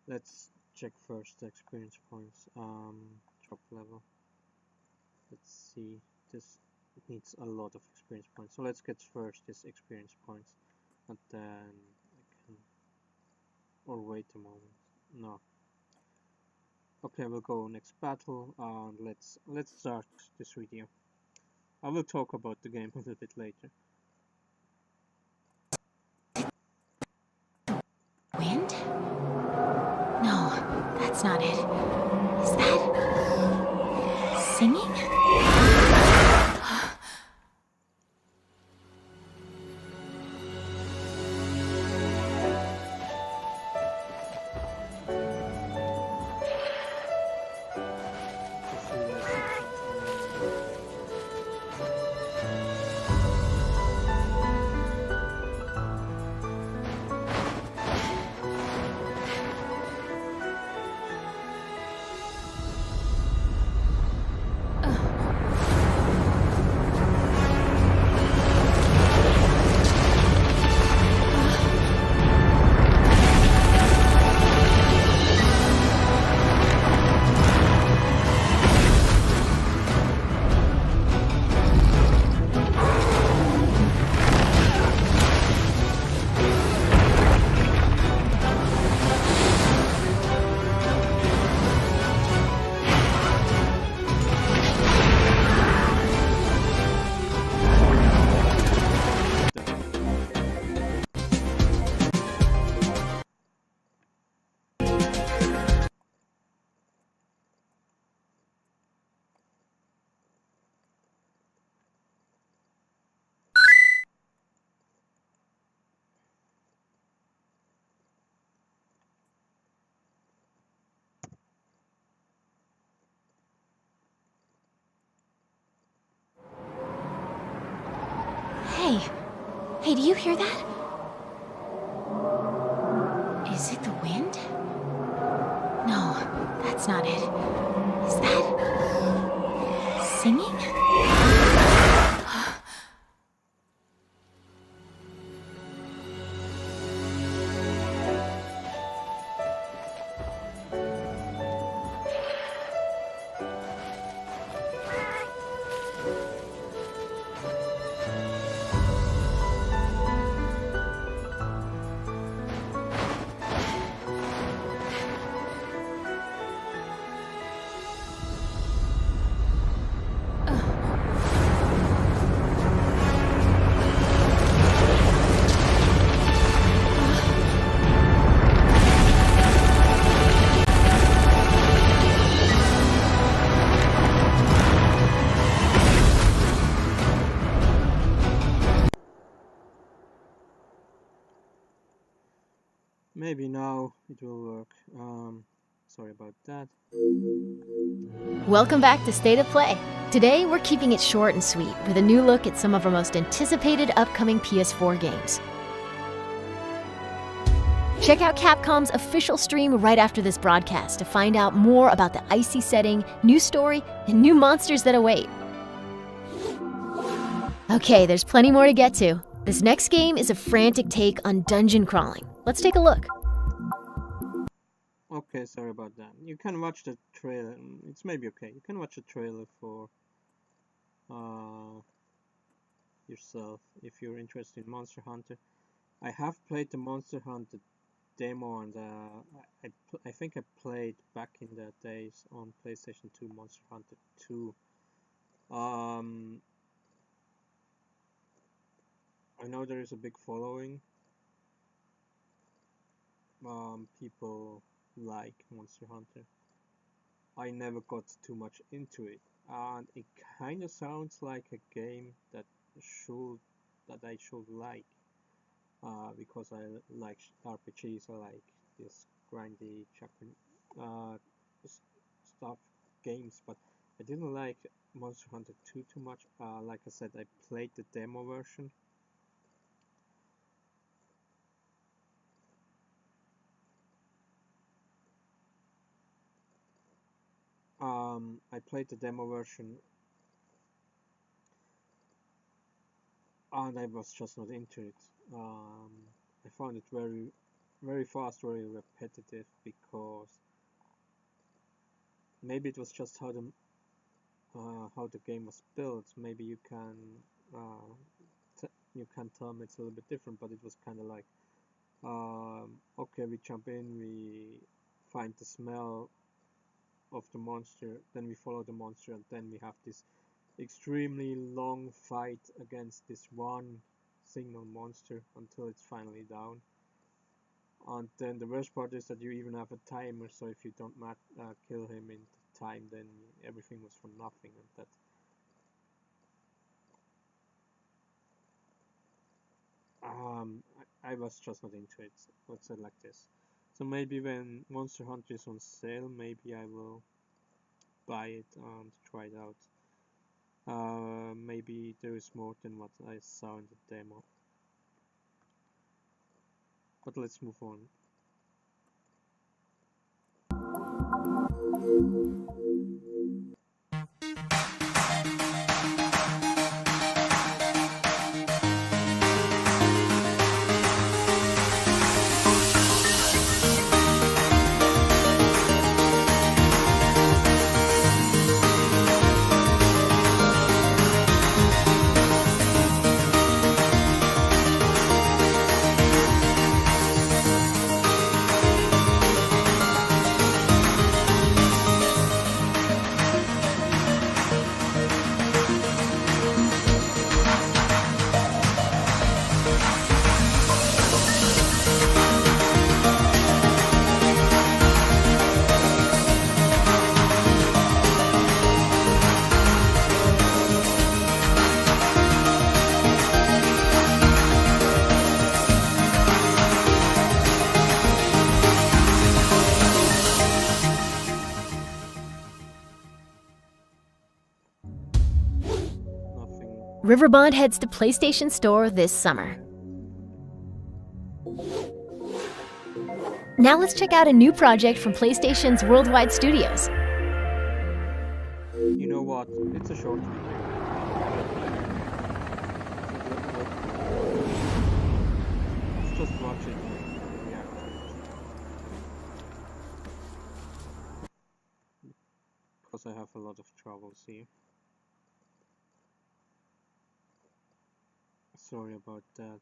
Let's check first the experience points. Job level. Let's see. This needs a lot of experience points. So let's get first this experience points, and then I can. Or wait a moment. No. Okay, we'll go next battle, and let's start this video. I will talk about the game a little bit later. Wind? No, that's not it. Is that singing? Hey, do you hear that? Is it the wind? No, that's not it. Is that singing? Maybe now it will work. Sorry about that. Welcome back to State of Play. Today, we're keeping it short and sweet with a new look at some of our most anticipated upcoming PS4 games. Check out Capcom's official stream right after this broadcast to find out more about the icy setting, new story, and new monsters that await. Okay, there's plenty more to get to. This next game is a frantic take on dungeon crawling. Let's take a look. Okay, sorry about that. You can watch the trailer. It's maybe okay. You can watch the trailer for yourself if you're interested in Monster Hunter. I have played the Monster Hunter demo, and I think I played back in the days on PlayStation 2 Monster Hunter 2. I know there is a big following. People like Monster Hunter. I never got too much into it, and it kind of sounds like a game that I should like, because I like RPGs. I like this grindy stuff games, but I didn't like Monster Hunter 2 too much. Like I said, I played the demo version. I played the demo version, and I was just not into it. I found it very, very fast, very repetitive, because maybe it was just how the game was built. Maybe you can tell me it's a little bit different, but it was kind of like, okay, we jump in, we find the smell of the monster, then we follow the monster, and then we have this extremely long fight against this one single monster until it's finally down. And then the worst part is that you even have a timer, so if you don't kill him in time, then everything was for nothing, and that I was just not into it. Let's say it like this. So maybe when Monster Hunter is on sale, maybe I will buy it and try it out. Maybe there is more than what I saw in the demo. But let's move on. Riverbond heads to PlayStation Store this summer. Now let's check out a new project from PlayStation's Worldwide Studios. You know what? It's a short video. Let's just watch it and react to it. Because I have a lot of troubles here. Sorry about that.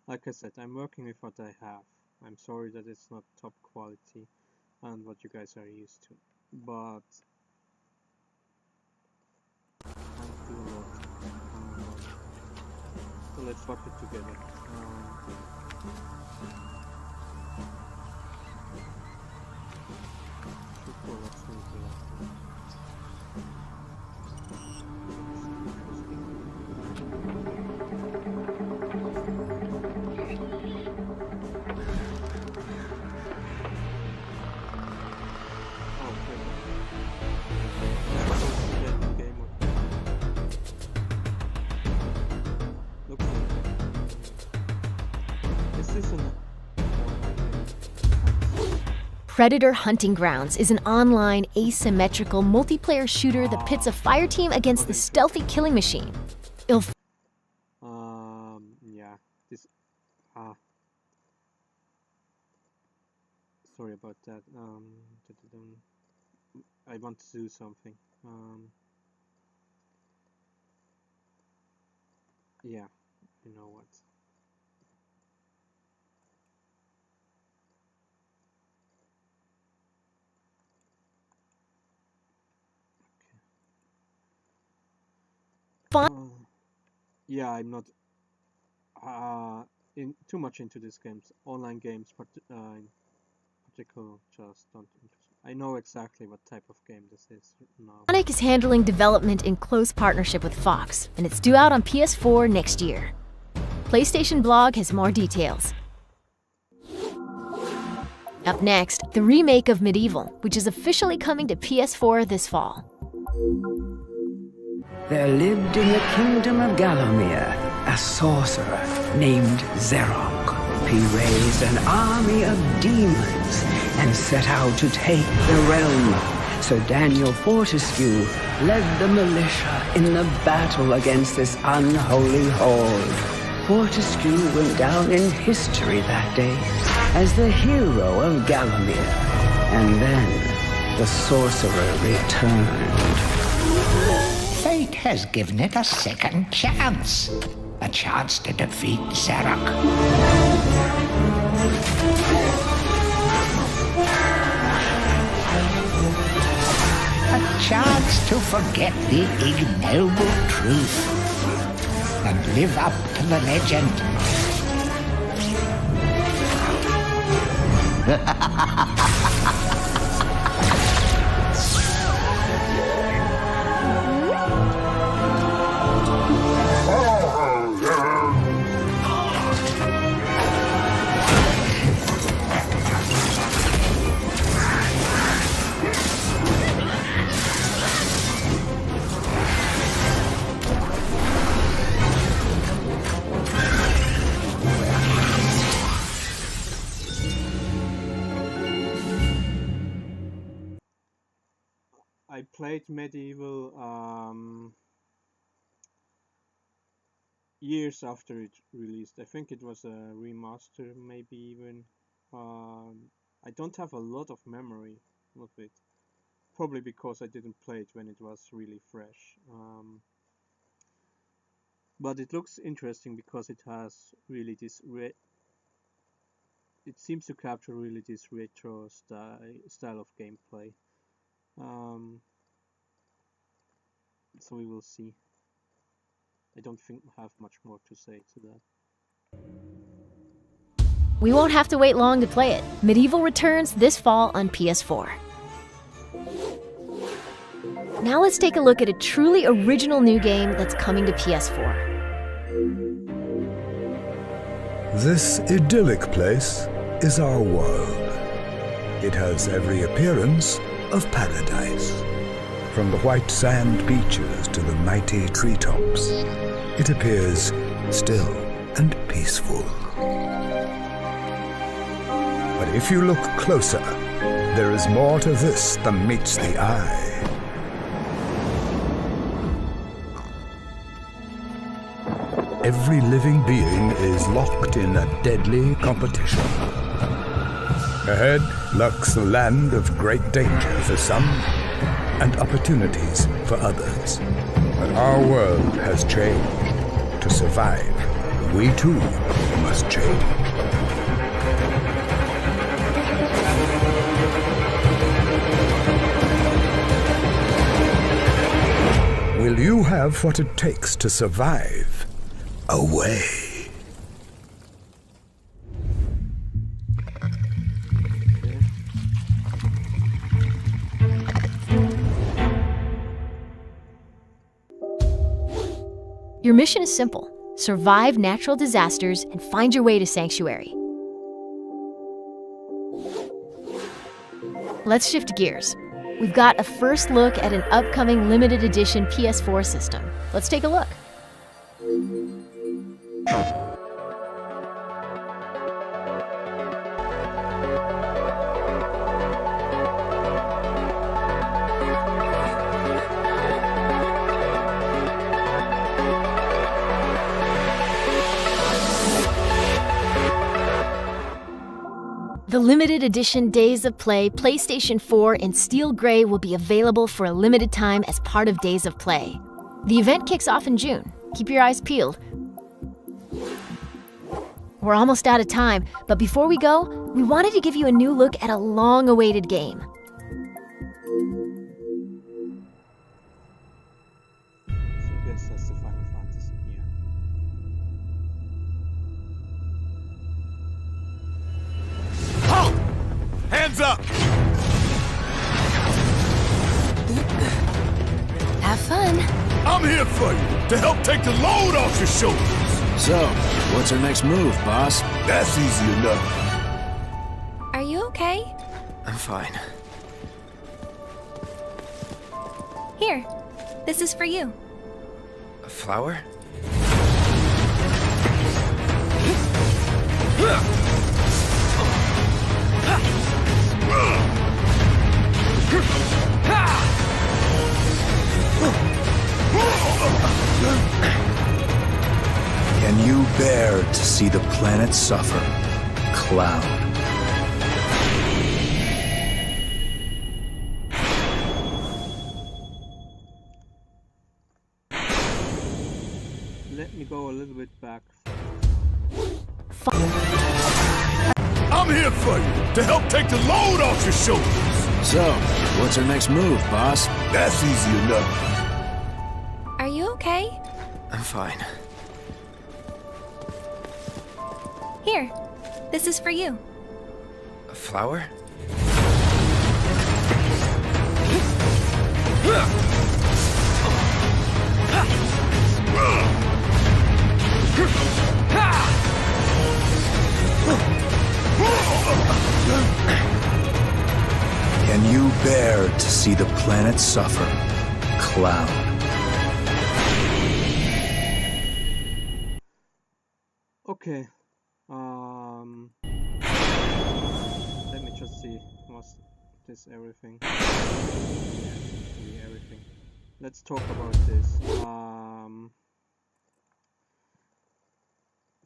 Like I said, I'm working with what I have. I'm sorry that it's not top quality and what you guys are used to, but I'm doing a lot. So let's watch it together. Super, let's move to that. Predator Hunting Grounds is an online, asymmetrical, multiplayer shooter that pits a fireteam against the stealthy killing machine. Yeah, this, sorry about that, I want to do something, yeah, you know what. Yeah, I'm not too much into these games. Online games, in particular, just don't interest me. I know exactly what type of game this is now. Sonic is handling development in close partnership with Fox, and it's due out on PS4 next year. PlayStation Blog has more details. Up next, the remake of Medieval, which is officially coming to PS4 this fall. There lived in the kingdom of Gallowmere a sorcerer named Zarok. He raised an army of demons and set out to take the realm. Sir Daniel Fortescue led the militia in the battle against this unholy horde. Fortescue went down in history that day as the hero of Gallowmere. And then the sorcerer returned. Fate has given it a second chance. A chance to defeat Zarok. A chance to forget the ignoble truth and live up to the legend. I played Medieval years after it released. I think it was a remaster, maybe even. I don't have a lot of memory of it, probably because I didn't play it when it was really fresh. But it looks interesting because it has really this it seems to capture really this retro style of gameplay. So we will see. I don't think I have much more to say to that. We won't have to wait long to play it. Medieval returns this fall on PS4. Now let's take a look at a truly original new game that's coming to PS4. This idyllic place is our world. It has every appearance of paradise. From the white sand beaches to the mighty treetops, it appears still and peaceful. if you look closer, there is more to this than meets the eye. Every living being is locked in a deadly competition. Ahead lurks the land of great danger for some and opportunities for others. But our world has changed. To survive, we too must change. Will you have what it takes to survive? Away. Your mission is simple. Survive natural disasters and find your way to Sanctuary. Let's shift gears. We've got a first look at an upcoming limited edition PS4 system. Let's take a look. The limited edition Days of Play PlayStation 4 in Steel Grey will be available for a limited time as part of Days of Play. The event kicks off in June. Keep your eyes peeled. We're almost out of time, but before we go, we wanted to give you a new look at a long-awaited game. So I guess that's the Final Fantasy, yeah. Halt! Hands up! Have fun. I'm here for you, to help take the load off your shoulders. So, what's our next move, boss? That's easy enough. Are you okay? I'm fine. Here, this is for you. A flower? Can you bear to see the planet suffer? Cloud. Let me go a little bit back. I'm here for you, to help take the load off your shoulders. So, what's our next move, boss? That's easy enough. Are you okay? I'm fine. Here, this is for you. A flower? Can you bear to see the planet suffer? Cloud. Okay. Let me just see. Was this everything? Yeah, seems to be everything. Let's talk about this.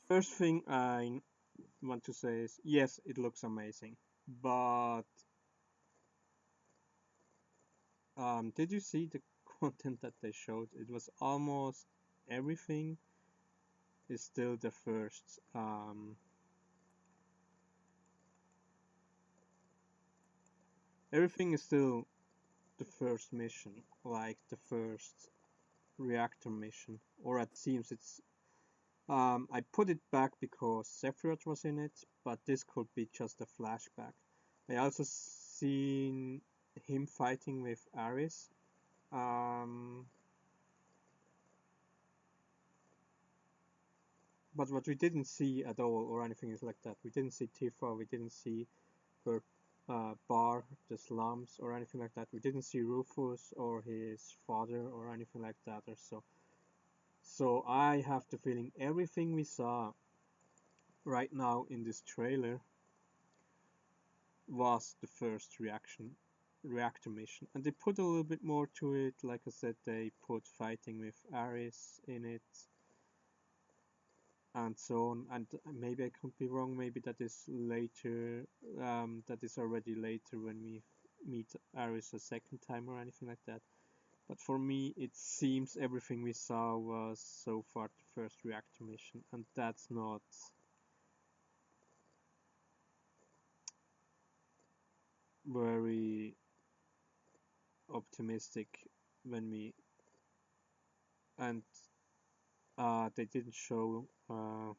First thing I want to say is, yes, it looks amazing, but did you see the content that they showed? It was almost everything is still the first. Everything is still the first mission, like the first reactor mission, or it seems it's. I put it back because Sephiroth was in it, but this could be just a flashback. I also seen him fighting with Ares. But what we didn't see at all, or anything is like that. We didn't see Tifa, we didn't see her bar, the slums, or anything like that. We didn't see Rufus or his father or anything like that or so. So I have the feeling everything we saw right now in this trailer was the first reactor mission, and they put a little bit more to it. Like I said, they put fighting with Ares in it and so on, and maybe I could be wrong, maybe that is later, that is already later when we meet Ares a second time or anything like that. But for me, it seems everything we saw was so far the first reactor mission, and that's not very optimistic when we, and they didn't show I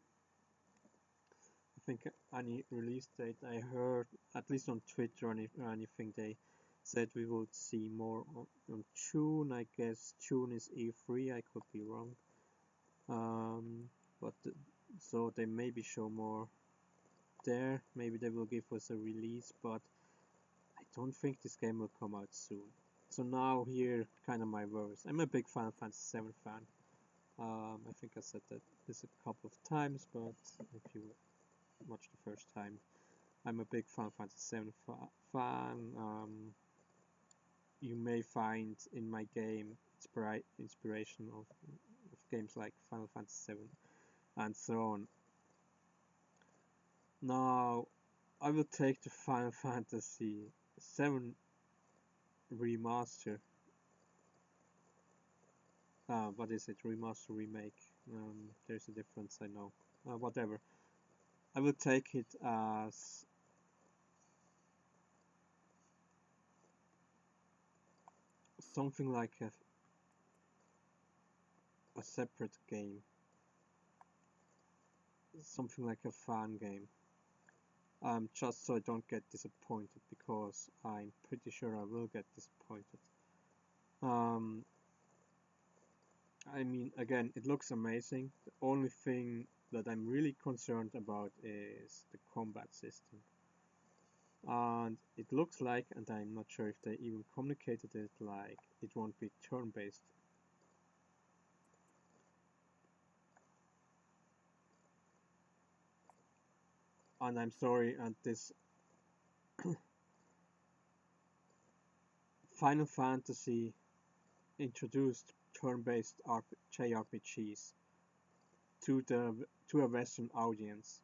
think any release date. I heard, at least on Twitter or anything, they said we would see more on June. I guess June is E3, I could be wrong. But so they maybe show more there. Maybe they will give us a release, but I don't think this game will come out soon. So now here, kind of my worries. I'm a big Final Fantasy VII fan. I think I said that this a couple of times, but if you watch the first time, I'm a big Final Fantasy VII fan. You may find in my game inspiration of games like Final Fantasy VII and so on. Now, I will take the Final Fantasy VII remaster. What is it? Remaster, remake? There's a difference, I know. Whatever. I will take it as something like a separate game. Something like a fan game. Just so I don't get disappointed, because I'm pretty sure I will get disappointed. I mean, again, it looks amazing. The only thing that I'm really concerned about is the combat system. And it looks like, and I'm not sure if they even communicated it, like it won't be turn-based. And I'm sorry, and this Final Fantasy introduced turn-based JRPGs to a Western audience.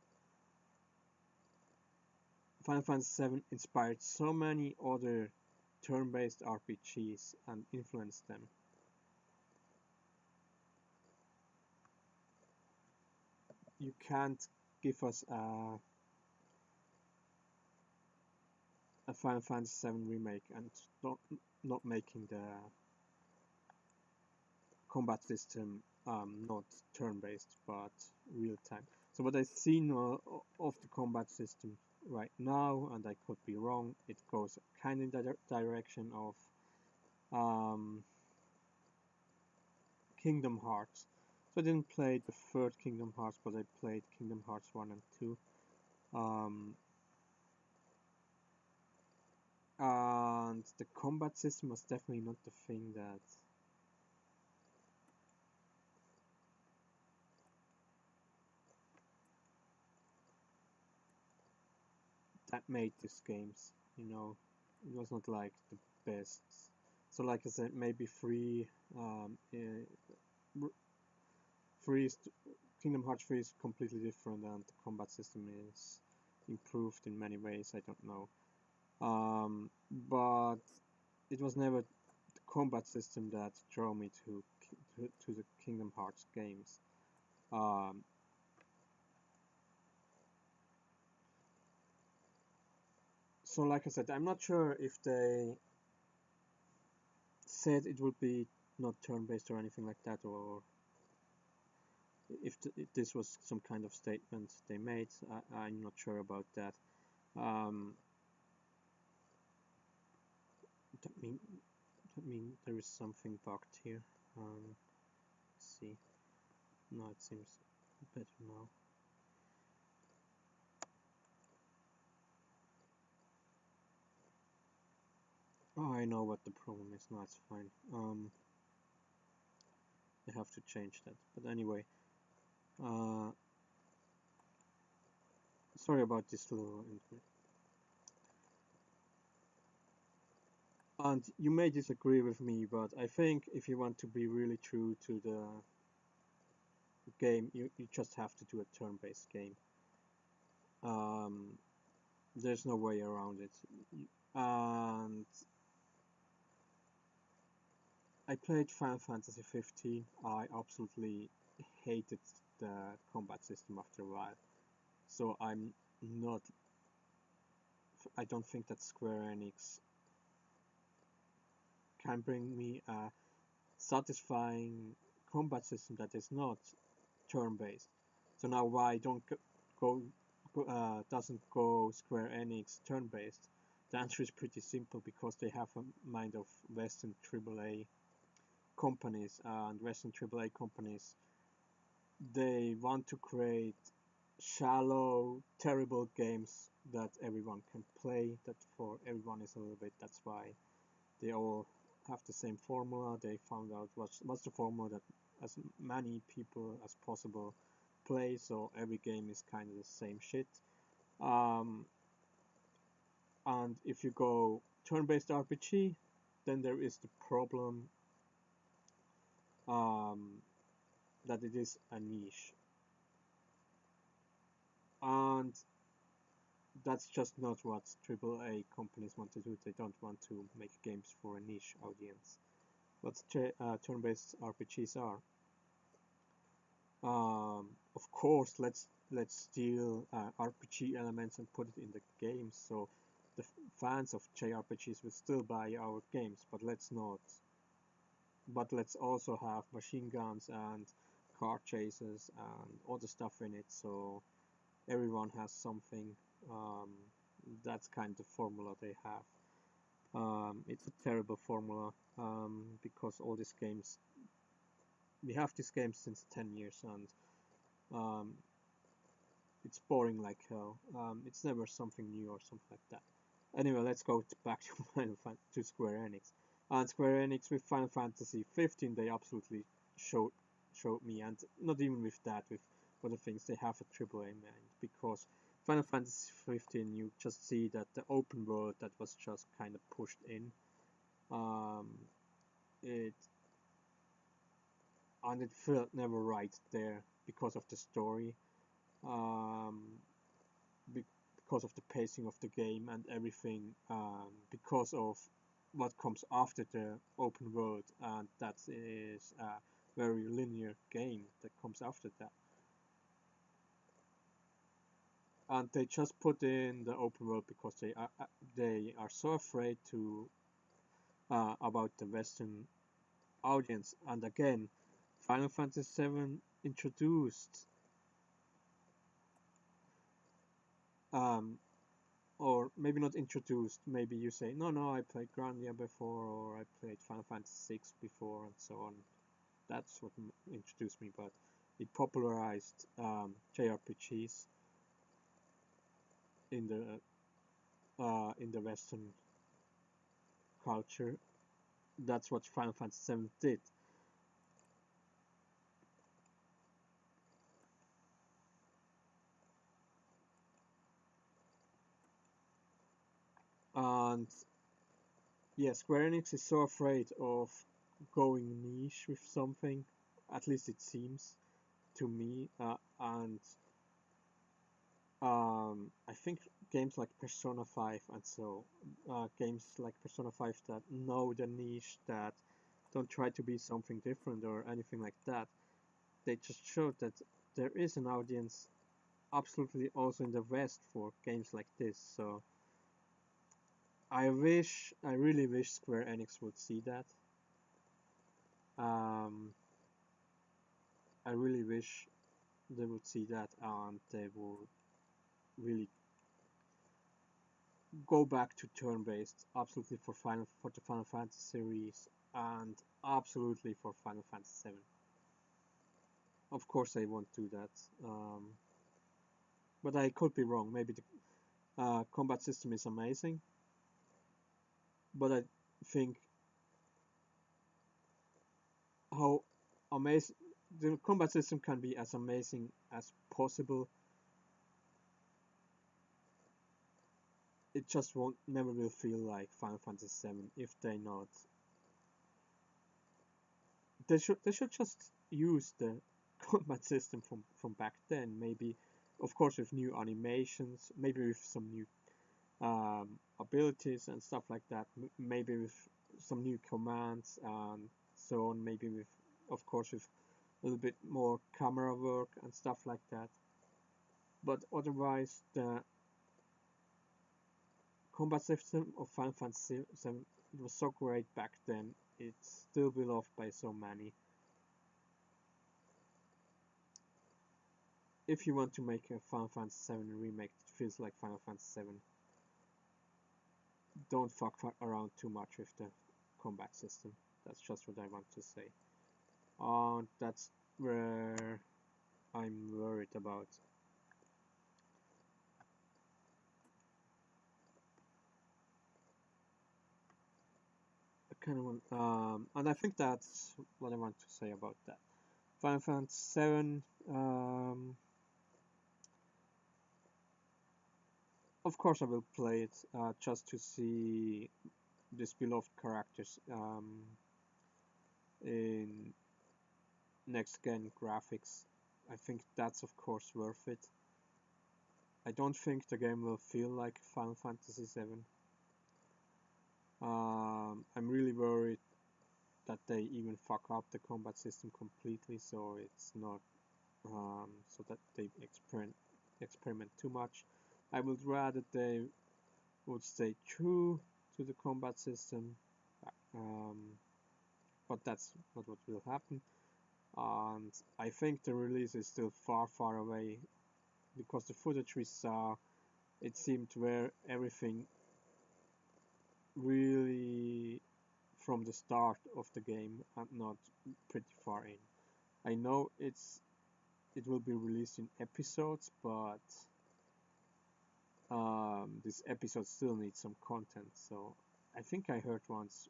Final Fantasy VII inspired so many other turn-based RPGs and influenced them. You can't give us a Final Fantasy VII remake and not making the combat system not turn-based but real-time. So what I've seen of the combat system right now, and I could be wrong, it goes kind of in the direction of Kingdom Hearts. So I didn't play the third Kingdom Hearts, but I played Kingdom Hearts 1 and 2. And the combat system was definitely not the thing that made these games, you know. It was not like the best. So like I said, maybe Kingdom Hearts 3 is completely different, and the combat system is improved in many ways, I don't know. But it was never the combat system that drew me to the Kingdom Hearts games. So like I said, I'm not sure if they said it would be not turn-based or anything like that, or if this was some kind of statement they made. I'm not sure about that. That mean there is something bugged here. Let's see. No, it seems better now. Oh, I know what the problem is. No, it's fine. I have to change that. But anyway, sorry about this little internet. And you may disagree with me, but I think if you want to be really true to the game, you just have to do a turn-based game. There's no way around it. And I played Final Fantasy 15. I absolutely hated the combat system after a while. So I don't think that Square Enix can bring me a satisfying combat system that is not turn-based. So now why doesn't go Square Enix turn-based? The answer is pretty simple, because they have a mind of Western AAA companies, and Western AAA companies, they want to create shallow, terrible games that everyone can play, that for everyone is a little bit. That's why they all have the same formula. They found out what's the formula that as many people as possible play, so every game is kind of the same shit. And if you go turn-based RPG, then there is the problem that it is a niche, and that's just not what AAA companies want to do. They don't want to make games for a niche audience. What turn-based RPGs are. Of course, let's steal RPG elements and put it in the games, so the fans of JRPGs will still buy our games, but let's not. But let's also have machine guns and car chases and all the stuff in it, so everyone has something. That's kind of the formula they have. It's a terrible formula, because all these games, we have these games since 10 years, and it's boring like hell. It's never something new or something like that. Anyway, let's go back to Square Enix. And Square Enix with Final Fantasy 15, they absolutely showed me, and not even with that, with other things, they have a AAA mind, because Final Fantasy 15, you just see that the open world that was just kind of pushed in, it felt never right there because of the story, because of the pacing of the game and everything, because of what comes after the open world, and that is a very linear game that comes after that. And they just put in the open world because they are so afraid to about the Western audience. And again, Final Fantasy VII introduced or maybe not introduced, maybe you say, no, I played Grandia before, or I played Final Fantasy VI before, and so on. That's what introduced me, but it popularized JRPGs in the Western culture. That's what Final Fantasy VII did. And yeah, Square Enix is so afraid of going niche with something, at least it seems to me, and I think games like Persona 5 and so games like Persona 5 that know the niche, that don't try to be something different or anything like that, they just showed that there is an audience absolutely also in the West for games like this. So I really wish Square Enix would see that. I really wish they would see that, and they would really go back to turn-based, absolutely for the Final Fantasy series, and absolutely for Final Fantasy VII. Of course, they won't do that, but I could be wrong. Maybe the combat system is amazing, but I think how amazing the combat system can be as amazing as possible it just won't never will feel like Final Fantasy VII if they not. They should just use the combat system from back then. Maybe, of course, with new animations, maybe with some new abilities and stuff like that. Maybe with some new commands and so on. Maybe with, of course, with a little bit more camera work and stuff like that. But otherwise, the combat system of Final Fantasy VII was so great back then. It's still beloved by so many. If you want to make a Final Fantasy VII remake that feels like Final Fantasy VII, don't fuck around too much with the combat system. That's just what I want to say. That's where I'm worried about. And I think that's what I want to say about that. Final Fantasy VII, of course I will play it just to see these beloved characters in next gen graphics. I think that's of course worth it. I don't think the game will feel like Final Fantasy VII. I'm really worried that they even fuck up the combat system completely, so it's not so that they experiment too much. I would rather they would stay true to the combat system, but that's not what will happen. And I think the release is still far away, because the footage we saw, it seemed where everything really from the start of the game and not pretty far in. I know it will be released in episodes, but this episode still needs some content. So I think I heard once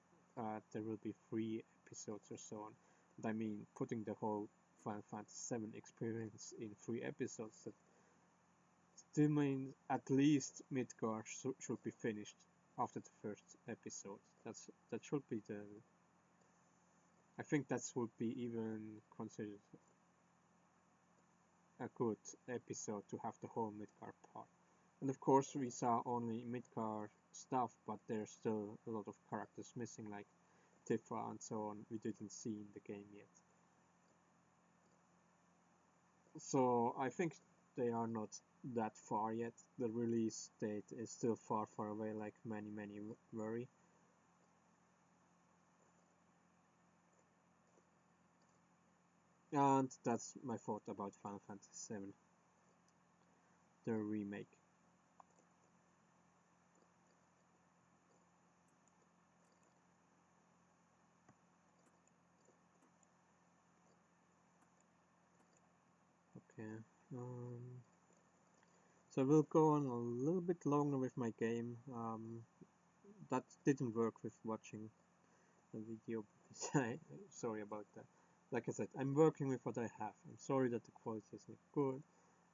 there will be 3 episodes or so on. And I mean, putting the whole Final Fantasy VII experience in 3 episodes, that still means at least Midgar should be finished after the first episode. That should be the. I think that would be even considered a good episode to have the whole Midgar part. And of course we saw only Midgar stuff, but there's still a lot of characters missing, like Tifa and so on, we didn't see in the game yet. So I think they are not that far yet. The release date is still far away, like many worry. And that's my thought about Final Fantasy VII, the remake. Okay. So we'll go on a little bit longer with my game. That didn't work with watching the video. Sorry about that. Like I said, I'm working with what I have. I'm sorry that the quality is not good.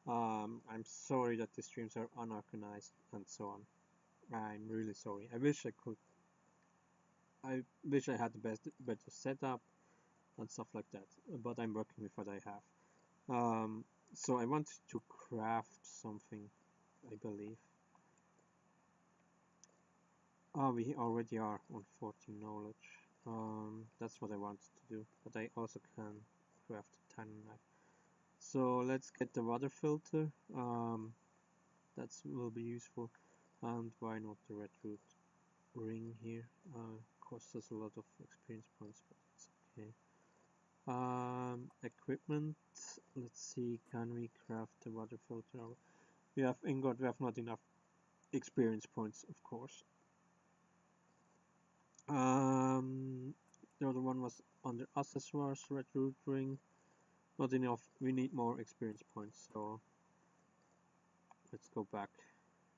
I'm sorry that the streams are unorganized and so on. I'm really sorry. I wish I could. I wish I had the better setup and stuff like that. But I'm working with what I have. So I wanted to craft something, I believe. We already are on 14 knowledge. That's what I wanted to do, but I also can craft a tiny knife. So let's get the water filter. That will be useful, and why not the red root ring here? Costs us a lot of experience points, but it's okay. Equipment. Let's see, can we craft the water filter? We have ingot. We have not enough experience points, of course. The other one was under accessories, red root ring. Not enough. We need more experience points. So let's go back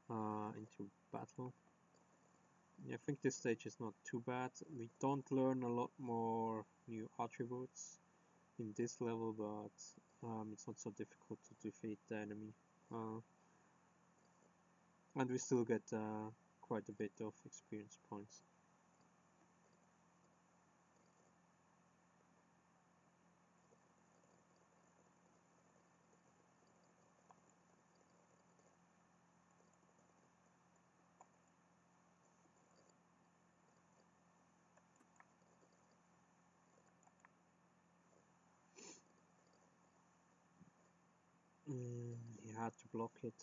into battle. Yeah, I think this stage is not too bad. We don't learn a lot more new attributes in this level, but it's not so difficult to defeat the enemy. And we still get quite a bit of experience points. He had to block it.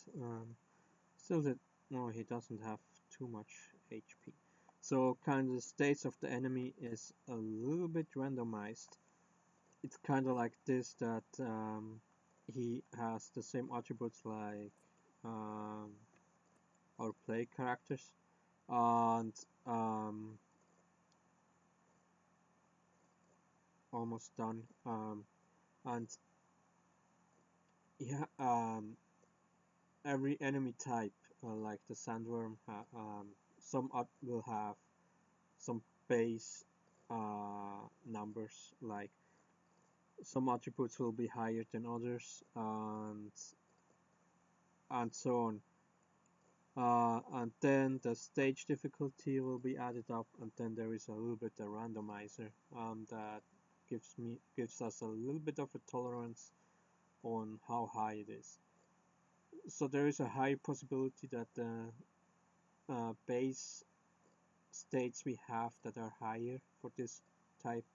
Still, that no, he doesn't have too much HP. So, kind of the states of the enemy is a little bit randomized. It's kind of like this, that he has the same attributes like our play characters, and almost done. And yeah, every enemy type, like the sandworm, some will have some base numbers, like some attributes will be higher than others, and so on. And then the stage difficulty will be added up, and then there is a little bit of randomizer that gives us a little bit of a tolerance on how high it is. So there is a high possibility that the base states we have that are higher for this type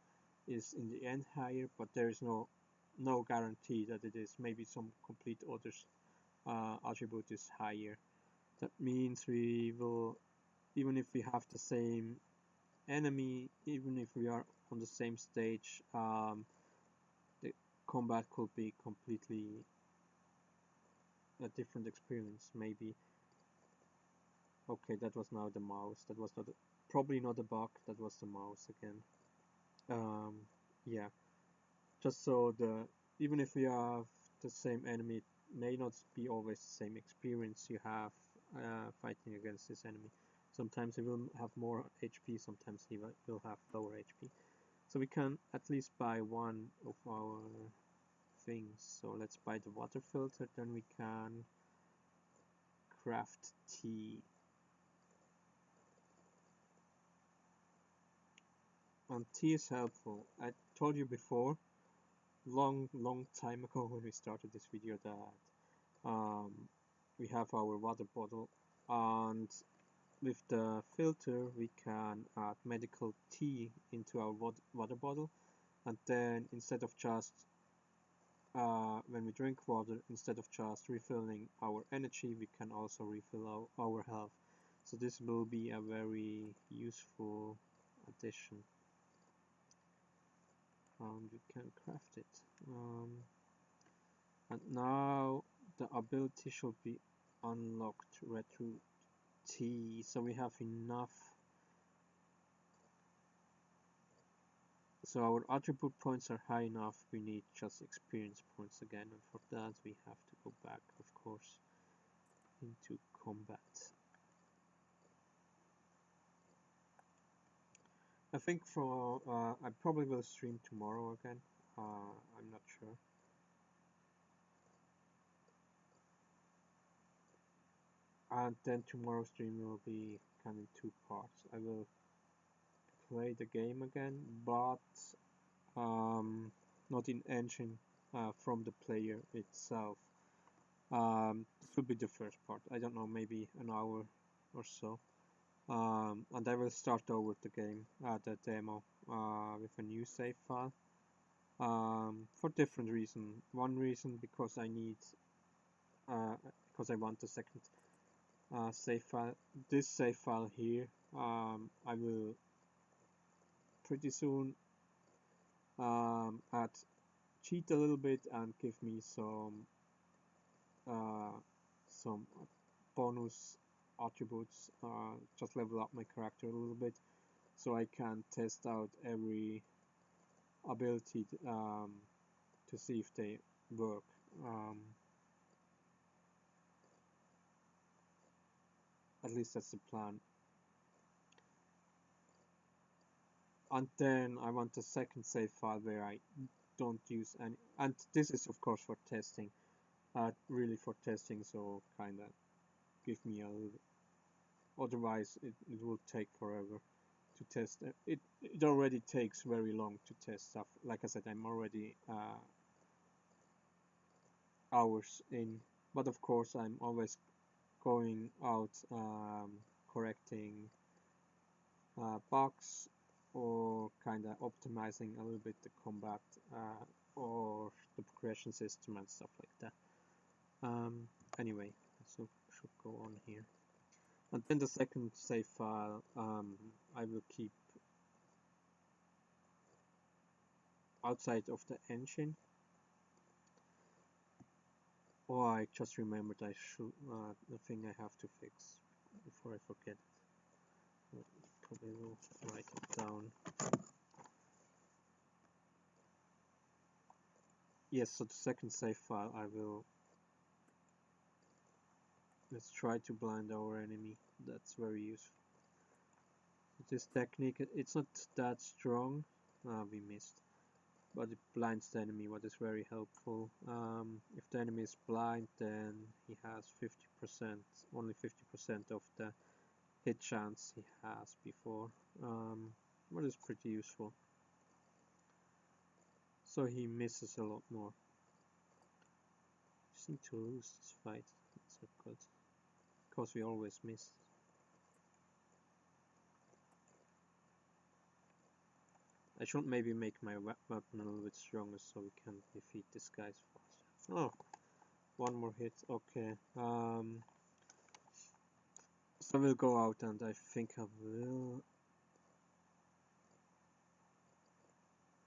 is in the end higher, but there is no guarantee that it is. Maybe some complete others attribute is higher. That means we will, even if we have the same enemy, even if we are on the same stage, the combat could be completely a different experience. Maybe. Okay, that was now the mouse. That was not probably not a bug. That was the mouse again. Yeah. Just so even if we have the same enemy, it may not be always the same experience you have fighting against this enemy. Sometimes he will have more HP, sometimes he will have lower HP. So we can at least buy one of our things. So let's buy the water filter, then we can craft tea. And tea is helpful. I told you before, long time ago when we started this video, that we have our water bottle, and with the filter we can add medical tea into our water bottle, and then instead of just when we drink water, instead of just refilling our energy, we can also refill our health. So this will be a very useful addition. You can craft it. And now the ability should be unlocked, Redroot Tea. So we have enough. So our attribute points are high enough. We need just experience points again, and for that we have to go back, of course, into combat. I think I probably will stream tomorrow again. I'm not sure. And then tomorrow's stream will be kind of in 2 parts. I will play the game again, but not in engine from the player itself. This will be the first part. I don't know, maybe an hour or so. And I will start over the game, the demo, with a new save file. For different reasons. One reason because I need, because I want a second save file. This save file here, I will pretty soon add cheat a little bit and give me some bonus attributes, just level up my character a little bit, so I can test out every ability to see if they work. At least that's the plan. And then I want a second save file where I don't use any, and this is of course for testing, really for testing, so kinda give me otherwise it will take forever to test. It already takes very long to test stuff. Like I said, I'm already hours in, but of course I'm always going out correcting bugs or kind of optimizing a little bit the combat or the progression system and stuff like that. Anyway, so should go on here, and then the second save file I will keep outside of the engine. Oh, I just remembered I should the thing I have to fix before I forget it. Probably will write it down. Yes, so the second save file I will. Let's try to blind our enemy. That's very useful. This technique, it's not that strong. We missed. But it blinds the enemy, what is very helpful. If the enemy is blind, then he has 50%, only 50% of the hit chance he has before, what is pretty useful. So he misses a lot more. Just need to lose this fight. That's not good, because we always miss. I should maybe make my weapon a little bit stronger so we can defeat these guys faster. Oh, one more hit. Okay. So we'll go out, and I think I will.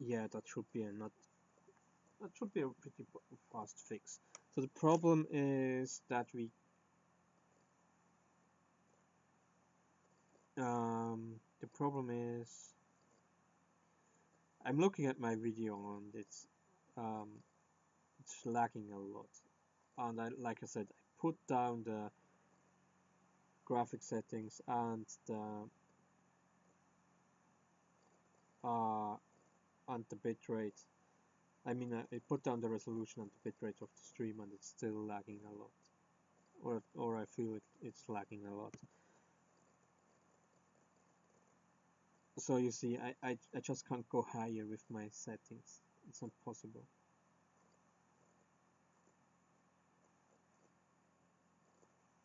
Yeah, that should be a not. That should be a pretty fast fix. So the problem is that we. The problem is. I'm looking at my video and it's lagging a lot. And like I said, I put down the graphic settings and the bitrate. I mean, I put down the resolution and the bitrate of the stream, and it's still lagging a lot, or I feel it's lagging a lot. So you see, I just can't go higher with my settings. It's not possible.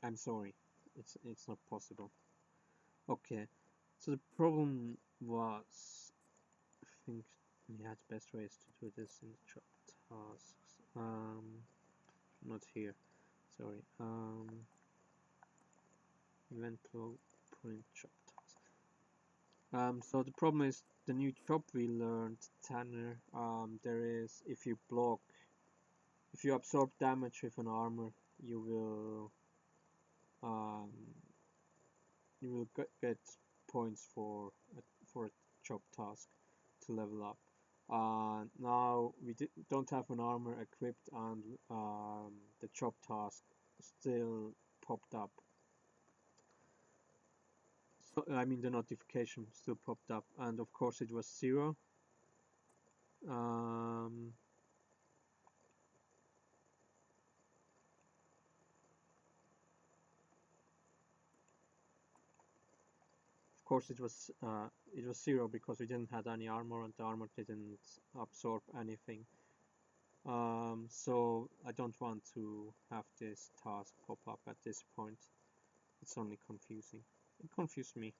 I'm sorry, it's not possible. Okay, so the problem was, I think we had best ways to do this in the job tasks. Not here. Sorry. Event blueprint job task. So the problem is the new job we learned, Tanner. There is, if you absorb damage with an armor, you will get points for a job task to level up. Now we don't have an armor equipped, and the job task still popped up. So, I mean, the notification still popped up, and of course it was 0. Of course it was 0 because we didn't have any armor, and the armor didn't absorb anything. So I don't want to have this task pop up at this point. It's only confusing. It confused me.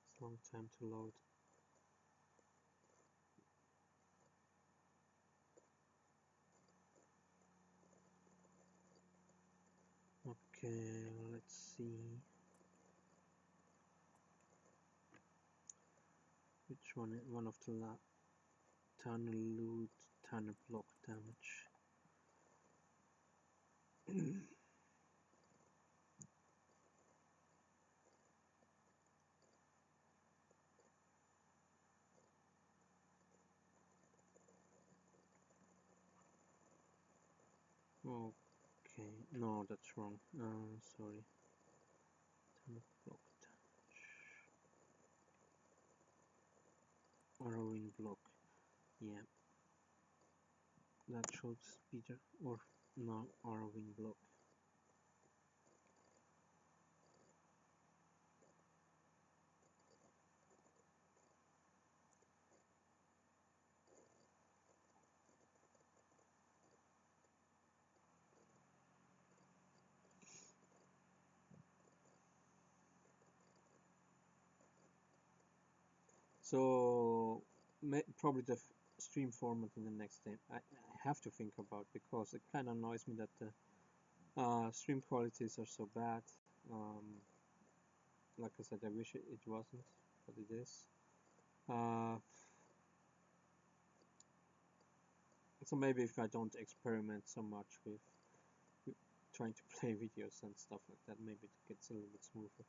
It's a long time to load. Okay, let's see. Which one of the Tanner loot, Tanner block damage. Okay, no, that's wrong. Sorry. Tanner block damage. Arrowing block. Yeah, that should be the, or no, Arwing block. So probably the stream format in the next game I have to think about, because it kind of annoys me that the stream qualities are so bad. Like I said, I wish it wasn't, but it is. So maybe if I don't experiment so much with trying to play videos and stuff like that, maybe it gets a little bit smoother.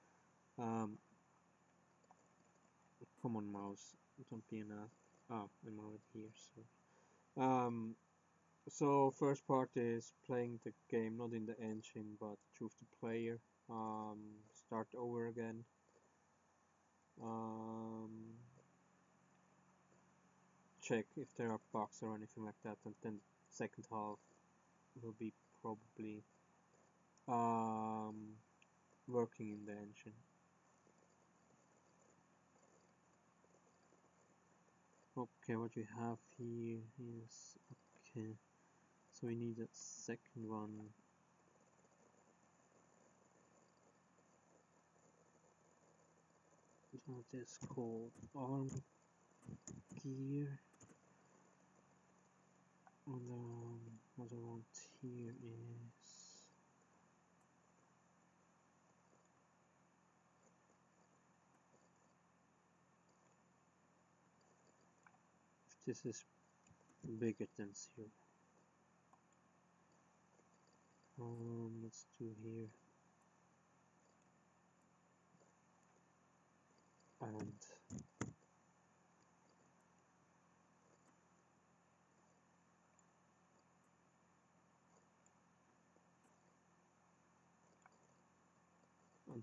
Come on, mouse, don't be an ass. Oh, I'm already here. So first part is playing the game not in the engine but through the player. Start over again. Check if there are bugs or anything like that, and then second half will be probably working in the engine. Okay, what we have here is, okay, so we need a second one. That is called arm gear. And what I want here is if this is bigger than 0. Let's do here and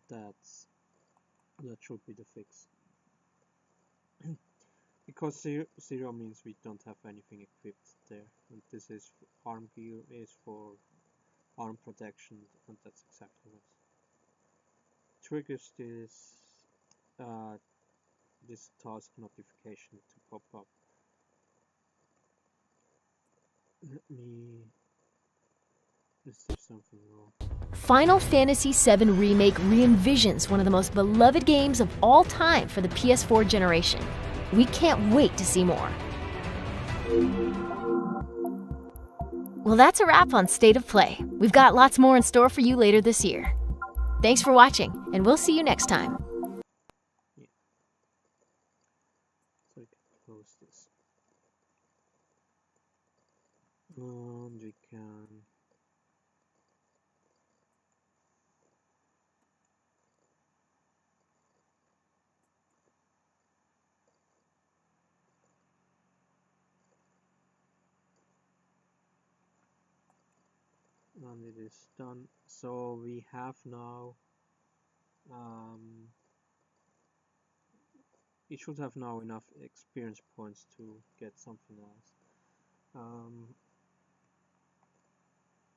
that should be the fix. Because 0 means we don't have anything equipped there, and this is arm gear is for arm protection, and that's exactly what triggers this task notification to pop up. Is there something wrong? Final Fantasy VII Remake re-envisions one of the most beloved games of all time for the PS4 generation. We can't wait to see more. Well, that's a wrap on State of Play. We've got lots more in store for you later this year. Thanks for watching, and we'll see you next time. Yeah. So we can close this. And we can and it is done. So we have now it should have now enough experience points to get something else.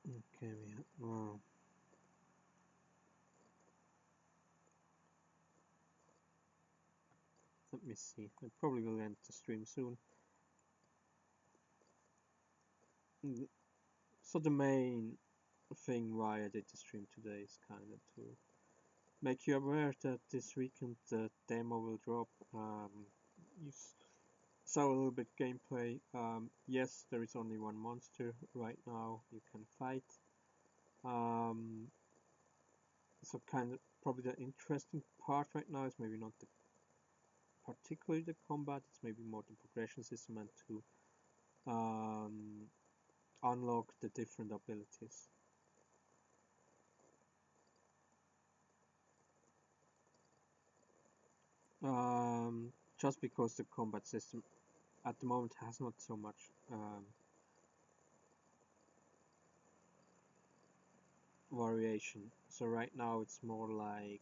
Okay, we have, let me see. I probably will end the stream soon. So the main thing why I did the stream today is kind of to make you aware that this weekend the demo will drop. You saw a little bit gameplay. Yes, there is only one monster right now you can fight. So kind of probably the interesting part right now is maybe not particularly the combat, it's maybe more the progression system and to unlock the different abilities. Just because the combat system at the moment has not so much variation. So right now it's more like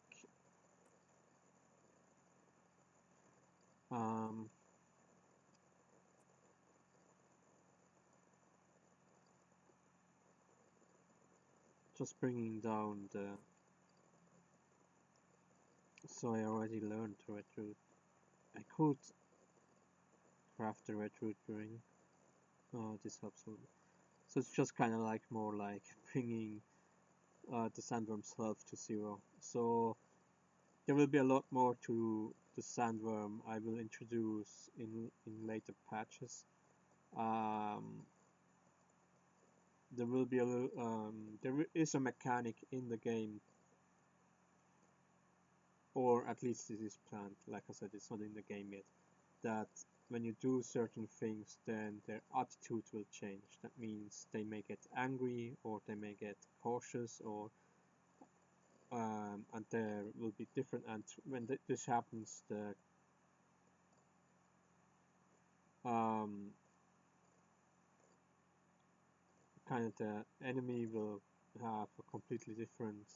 just bringing down the... So I already learned red root. I could craft the red root ring. This helps a little. So it's just kind of like more like bringing the sandworm's health to 0. So there will be a lot more to the sandworm I will introduce in later patches. There will be a little, there is a mechanic in the game, or at least it is planned. Like I said, it's not in the game yet. That when you do certain things, then their attitude will change. That means they may get angry, or they may get cautious, or and there will be different. And when this happens, the kind of the enemy will have a completely different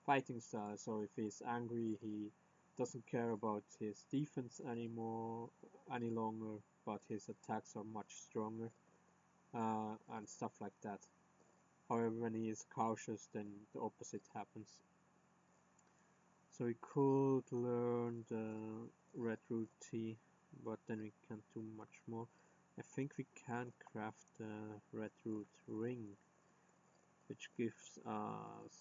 fighting style. So if he's angry, he doesn't care about his defense any longer, but his attacks are much stronger, and stuff like that. However, when he is cautious, then the opposite happens. So we could learn the red root tea, but then we can't do much more. I think we can craft the red root ring, which gives us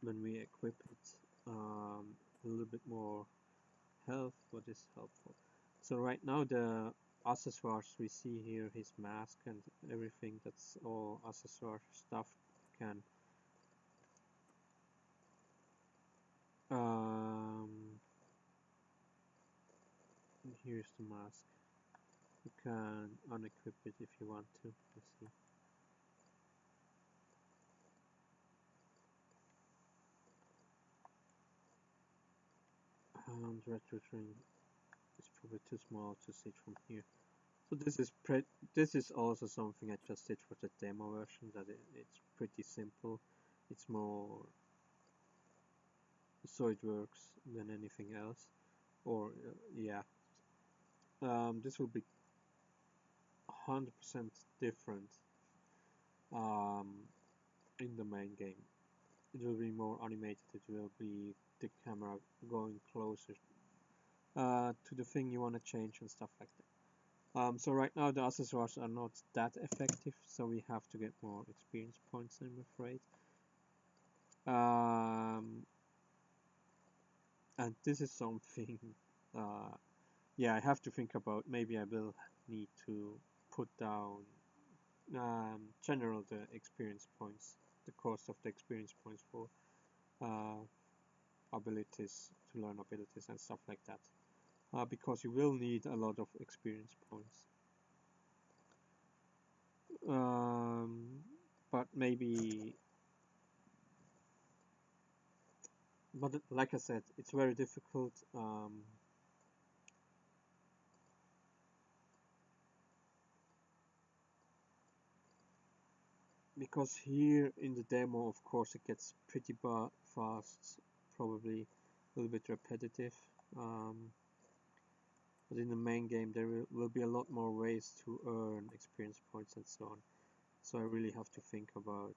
when we equip it a little bit more health, what is helpful. So right now the accessoires we see here, his mask and everything, that's all accessoire stuff. Can here's the mask. You can unequip it if you want to. Let's see. Red root ring is probably too small to see it from here. So this is also something I just did for the demo version. That it's pretty simple. It's more so it works than anything else. Or yeah, this will be 100% different in the main game. It will be more animated. It will be the camera going closer to the thing you want to change and stuff like that. So right now the accessoires are not that effective, so we have to get more experience points, I'm afraid. And this is something, yeah, I have to think about. Maybe I will need to put down general the experience points, the cost of the experience points for abilities, to learn abilities and stuff like that. Because you will need a lot of experience points. But maybe, but like I said, it's very difficult. Because here in the demo, of course, it gets pretty fast, probably a little bit repetitive. But in the main game, there will be a lot more ways to earn experience points and so on. So I really have to think about,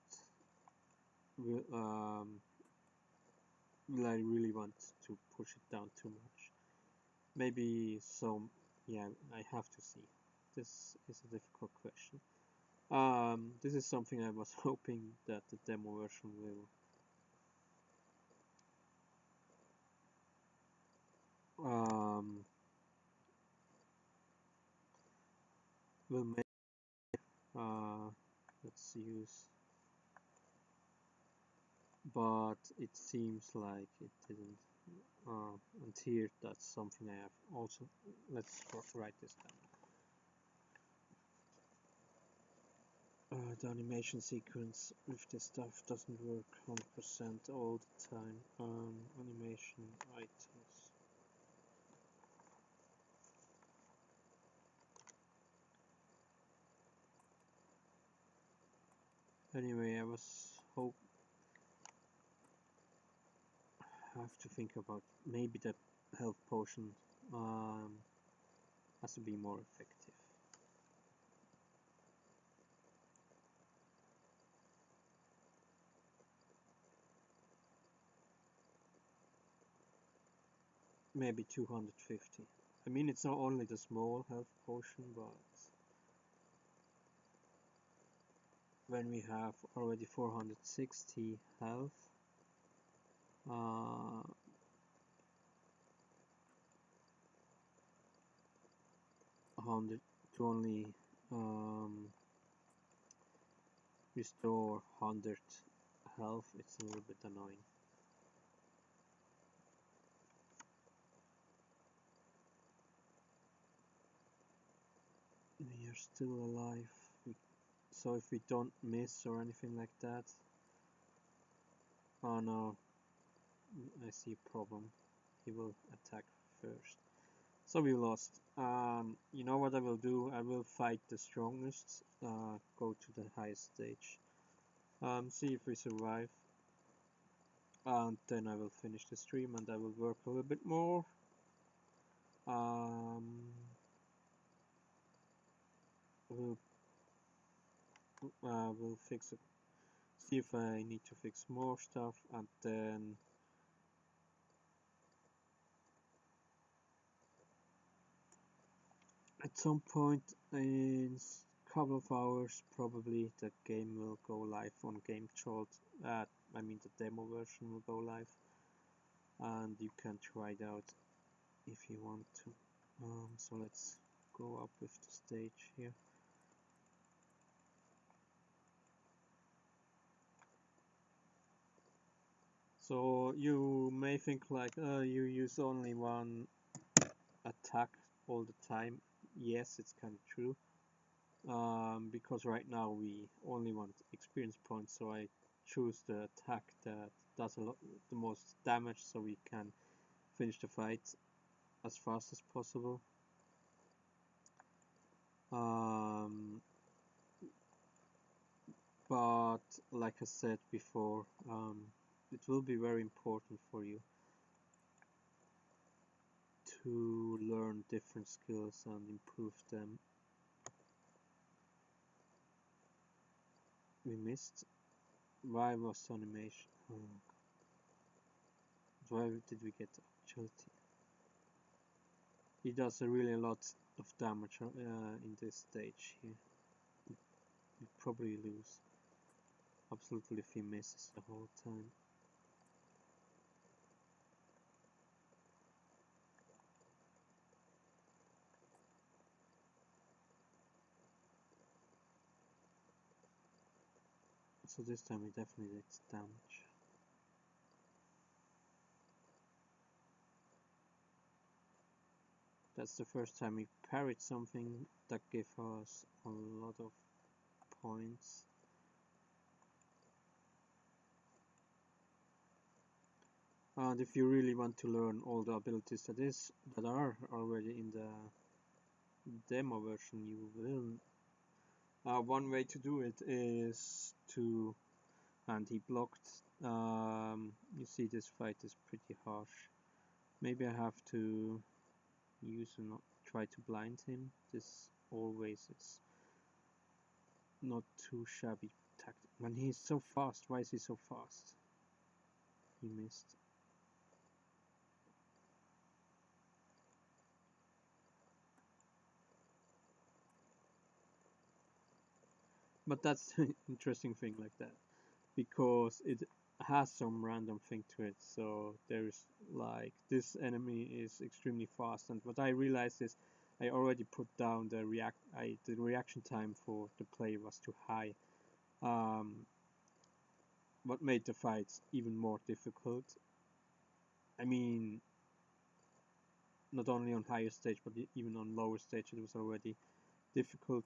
will I really want to push it down too much? Maybe some, yeah, I have to see. This is a difficult question. This is something I was hoping that the demo version will make. Let's use, but it seems like it didn't. And here, that's something I have also. Let's write this down. The animation sequence with this stuff doesn't work 100% all the time. Animation items. Anyway, I have to think about maybe the health potion has to be more effective. maybe 250. I mean, it's not only the small health potion, but when we have already 460 health, 100 to only restore 100 health, it's a little bit annoying. We are still alive, so if we don't miss or anything like that, oh no, I see a problem, he will attack first. So we lost. You know what I will do? I will fight the strongest, go to the highest stage, see if we survive, and then I will finish the stream and I will work a little bit more. We'll fix it, see if I need to fix more stuff, and then at some point in a couple of hours probably the game will go live on Game Jolt. I mean the demo version will go live, and you can try it out if you want to. So let's go up with the stage here. So you may think like, you use only one attack all the time. Yes, it's kind of true, because right now we only want experience points, so I choose the attack that does the most damage, so we can finish the fight as fast as possible. But like I said before, it will be very important for you to learn different skills and improve them. We missed. Why was animation? Oh. Why did we get agility? He does really a lot of damage in this stage here. We probably lose. Absolutely, if he misses the whole time. So this time we definitely did damage. That's the first time we parried something that gave us a lot of points. And if you really want to learn all the abilities that are already in the demo version, you will. One way to do it is to, and he blocked. You see, this fight is pretty harsh. Maybe I have to use and not try to blind him. This always is not too shabby tactic. Man, he's so fast. Why is he so fast? He missed. But that's the interesting thing like that, because it has some random thing to it. So there's like, this enemy is extremely fast, and what I realized is I already put down the reaction time for the player was too high. What made the fights even more difficult. I mean, not only on higher stage, but even on lower stage it was already difficult.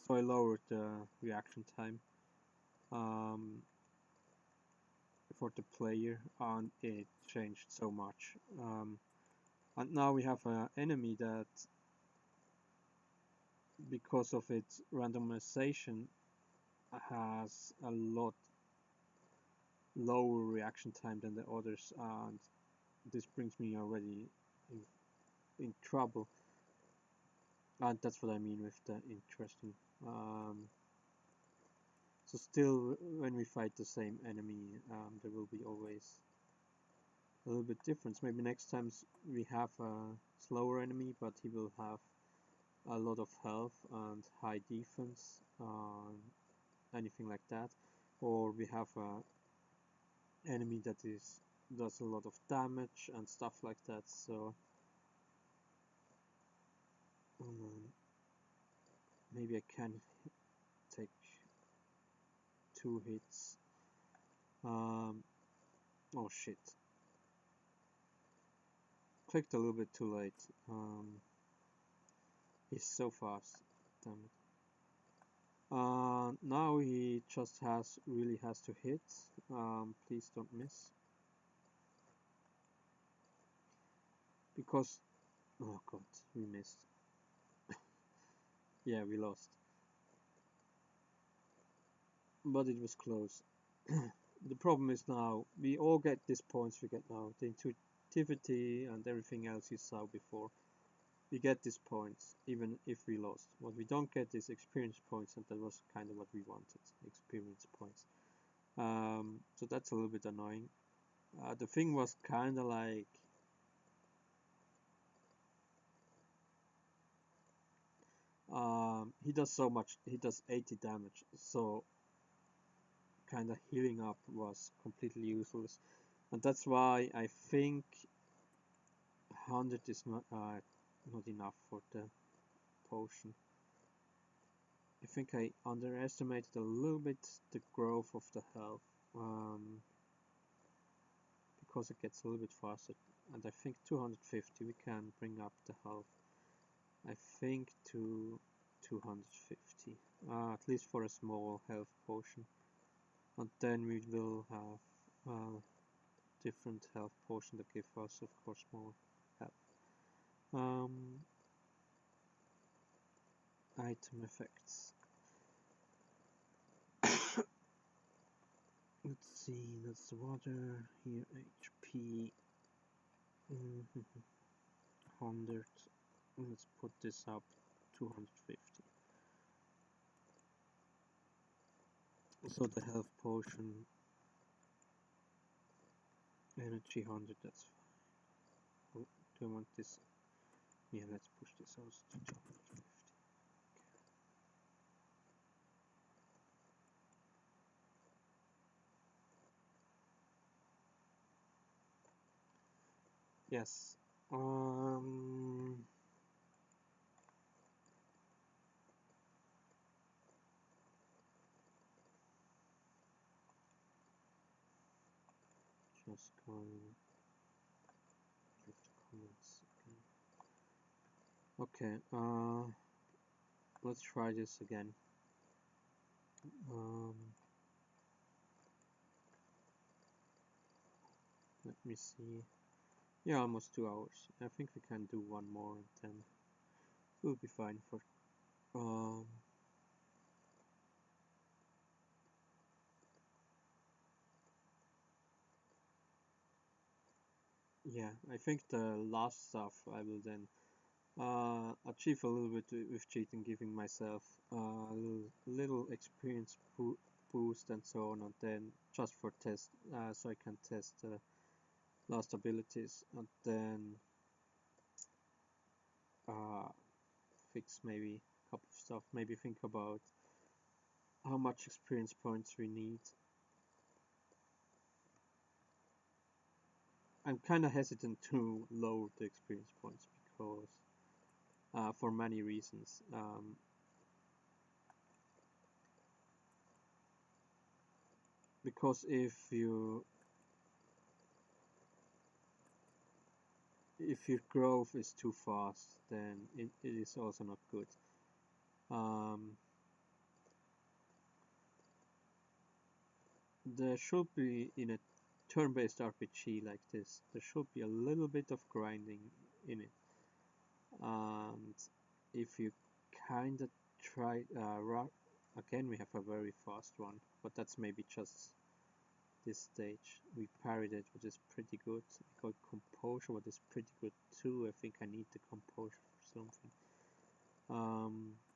So I lowered the reaction time for the player, and it changed so much. And now we have an enemy that, because of its randomization, has a lot lower reaction time than the others, and this brings me already in trouble. And that's what I mean with the interesting. So still, when we fight the same enemy, there will be always a little bit different. Maybe next time we have a slower enemy, but he will have a lot of health and high defense, anything like that. Or we have a enemy that does a lot of damage and stuff like that. So maybe I can take 2 hits. Oh shit. Clicked a little bit too late. He's so fast. Damn it. Now he just really has to hit. Please don't miss. Because, oh god, we missed. Yeah, we lost. But it was close. The problem is now, we all get these points we get now. The intuitivity and everything else you saw before. We get these points, even if we lost. What we don't get is experience points, and that was kind of what we wanted, experience points. So that's a little bit annoying. The thing was kind of like, he does so much, he does 80 damage, so kind of healing up was completely useless. And that's why I think 100 is not enough for the potion. I think I underestimated a little bit the growth of the health, because it gets a little bit faster, and I think 250 we can bring up the health, I think, to 250, at least for a small health potion, and then we will have different health potion that give us, of course, more health. Item effects. Let's see, that's the water, here HP, 100, let's put this up, 250. So the health potion, energy 100, that's fine. Oh, do I want this? Yeah, let's push this out to 250. Yes. Just going with the comments again. Okay. Let's try this again. Let me see. Yeah, almost 2 hours. I think we can do one more, and then we'll be fine for. Yeah, I think the last stuff I will then achieve a little bit with cheating, giving myself a little experience boost and so on, and then just for test, so I can test the last abilities, and then fix maybe a couple of stuff, maybe think about how much experience points we need. I'm kind of hesitant to lower the experience points because for many reasons. Because if your growth is too fast, then it is also not good. There should be, in a turn-based RPG like this, there should be a little bit of grinding in it. And if you kind of try, again we have a very fast one, but that's maybe just this stage. We parried it, which is pretty good. We got composure, which is pretty good too. I think I need the composure for something.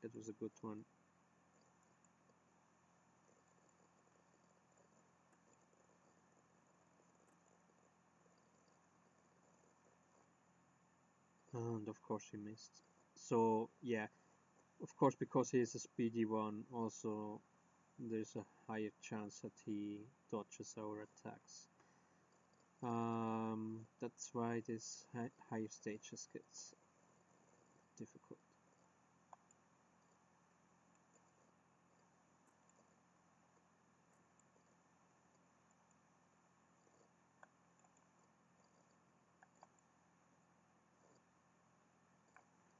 That was a good one. and of course he missed. So yeah, of course, because he is a speedy one, also there's a higher chance that he dodges our attacks. That's why this higher stages gets difficult.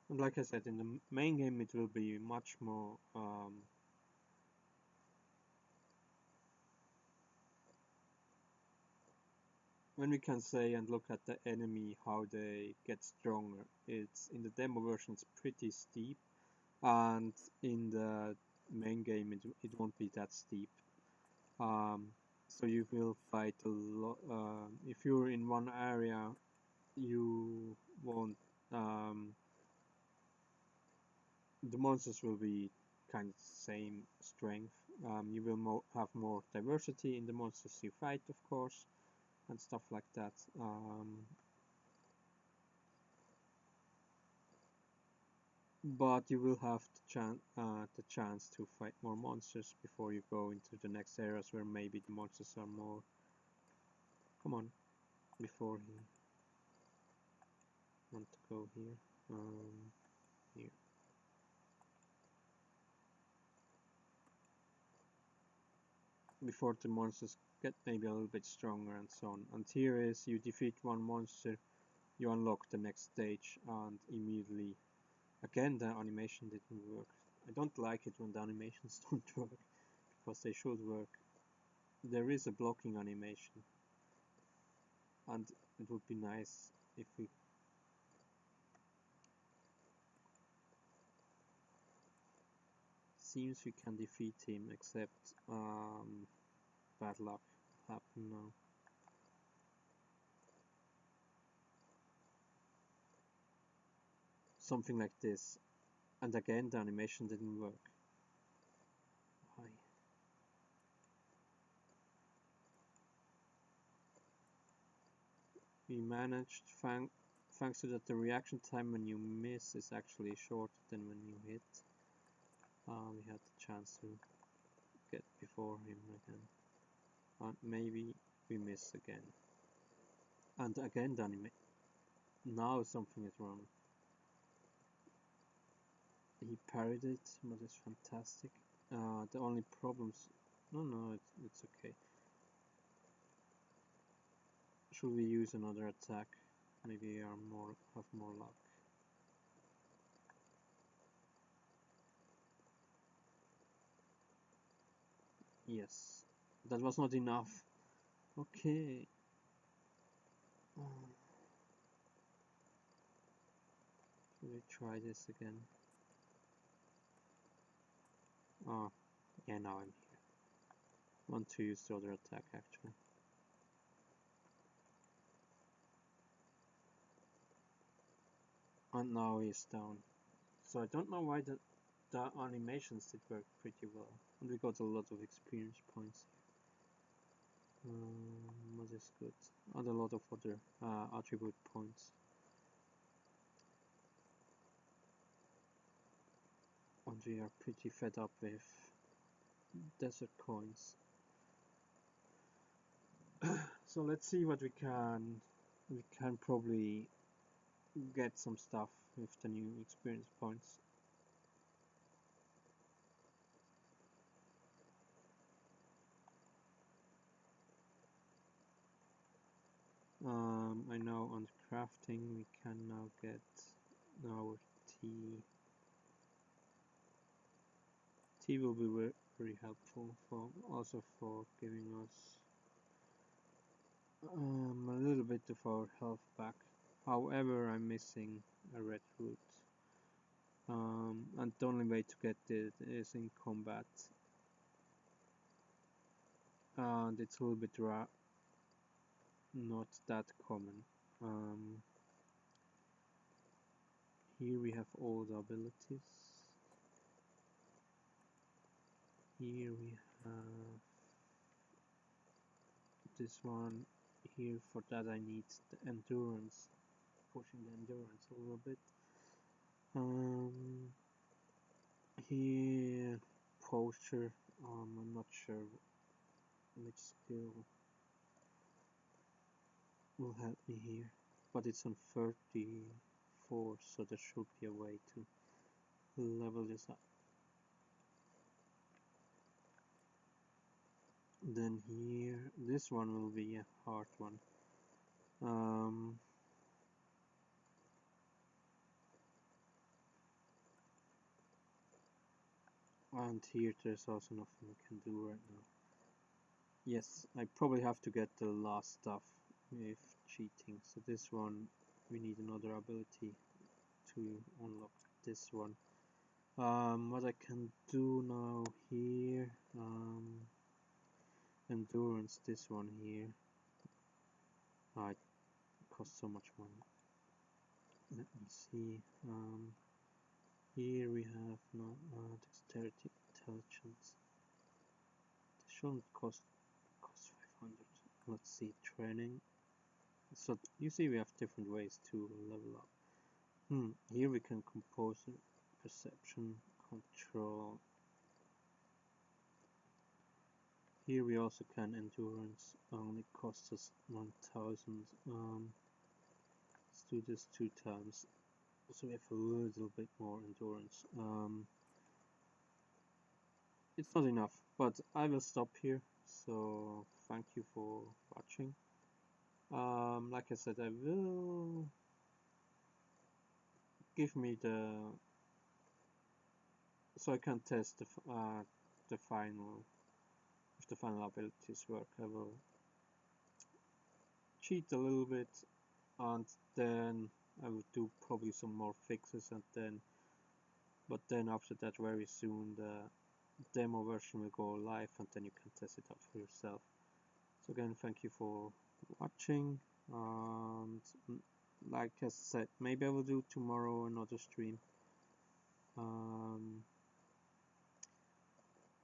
And like I said, in the main game it will be much more when we can say and look at the enemy how they get stronger. It's in the demo version it's pretty steep, and in the main game it won't be that steep. So you will fight a lot. If you're in one area, you won't. The monsters will be kind of same strength. You will have more diversity in the monsters you fight, of course, and stuff like that. But you will have the chance to fight more monsters before you go into the next areas where maybe the monsters are more. Come on, before he want to go here. Here. Before the monsters get maybe a little bit stronger and so on. And here is you defeat one monster, you unlock the next stage, and immediately again the animation didn't work. I don't like it when the animations don't work, because they should work. There is a blocking animation, and it would be nice if we seems we can defeat him, except bad luck happened now. Something like this, and again the animation didn't work. Why? We managed, thanks to that the reaction time when you miss is actually shorter than when you hit. We had the chance to get before him again. And maybe we miss again. And again the now something is wrong. He parried it, but it's fantastic. The only problems... No, it's okay. Should we use another attack? Maybe have more luck. Yes, that was not enough. Okay. Should we try this again? Oh, yeah, now I'm here. Want to use the other attack actually. And now he's down. So I don't know why the animations did work pretty well. And we got a lot of experience points here. What is good? And a lot of other attribute points. And we are pretty fed up with desert coins. So let's see what we can probably get some stuff with the new experience points. I know on crafting we can now get our tea. Tea will be very helpful also for giving us a little bit of our health back. However, I'm missing a red root. And the only way to get it is in combat. And it's a little bit not that common. Here we have all the abilities. Here we have this one. Here for that I need the endurance. pushing the endurance a little bit. Here, posture, I'm not sure which skill will help me here, but it's on 34, so there should be a way to level this up. Then here, this one will be a hard one. And here there's also nothing we can do right now. Yes, I probably have to get the last stuff with cheating. So this one, we need another ability to unlock this one. What I can do now here, endurance, this one here. It costs so much money. Let me see. Here we have no dexterity, intelligence. This shouldn't cost 500. Let's see, training. So you see, we have different ways to level up. Here we can compose perception, control. Here we also can endurance. Only costs us 1000. Let's do this 2 times. So we have a little bit more endurance. It's not enough, but I will stop here. So thank you for watching. Like I said, I will give me so I can test the final, if the final abilities work. I will cheat a little bit, and then I will do probably some more fixes, but then after that, very soon the demo version will go live, and then you can test it out for yourself. So again, thank you for watching, and like I said, maybe I will do tomorrow another stream.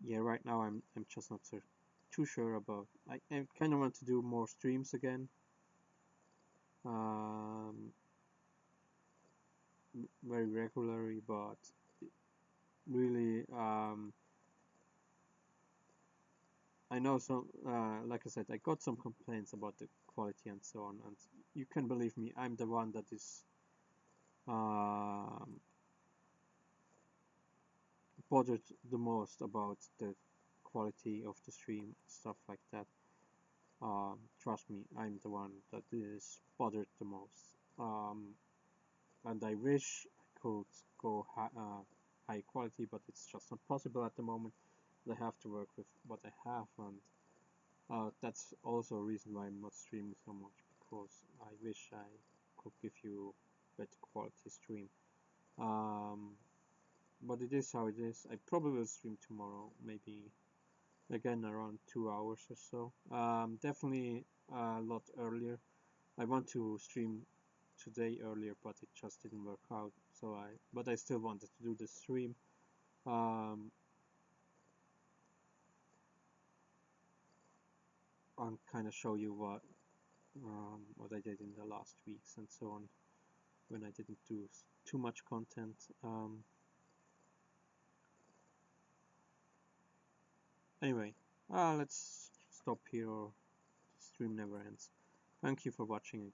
Yeah, right now I'm just not too sure about. I kind of want to do more streams again. Very regularly, but really, I know some. Like I said, I got some complaints about the quality and so on, and you can believe me, I'm the one that is bothered the most about the quality of the stream, stuff like that. Trust me, I'm the one that is bothered the most. And I wish I could go high quality, but it's just not possible at the moment. I have to work with what I have, and that's also a reason why I'm not streaming so much, because I wish I could give you better quality stream. But it is how it is. I probably will stream tomorrow, maybe again around 2 hours or so. Definitely a lot earlier. I want to stream today earlier, but it just didn't work out. But I still wanted to do the stream. And kind of show you what I did in the last weeks and so on, when I didn't do too much content. Anyway, let's stop here, or the stream never ends. Thank you for watching again.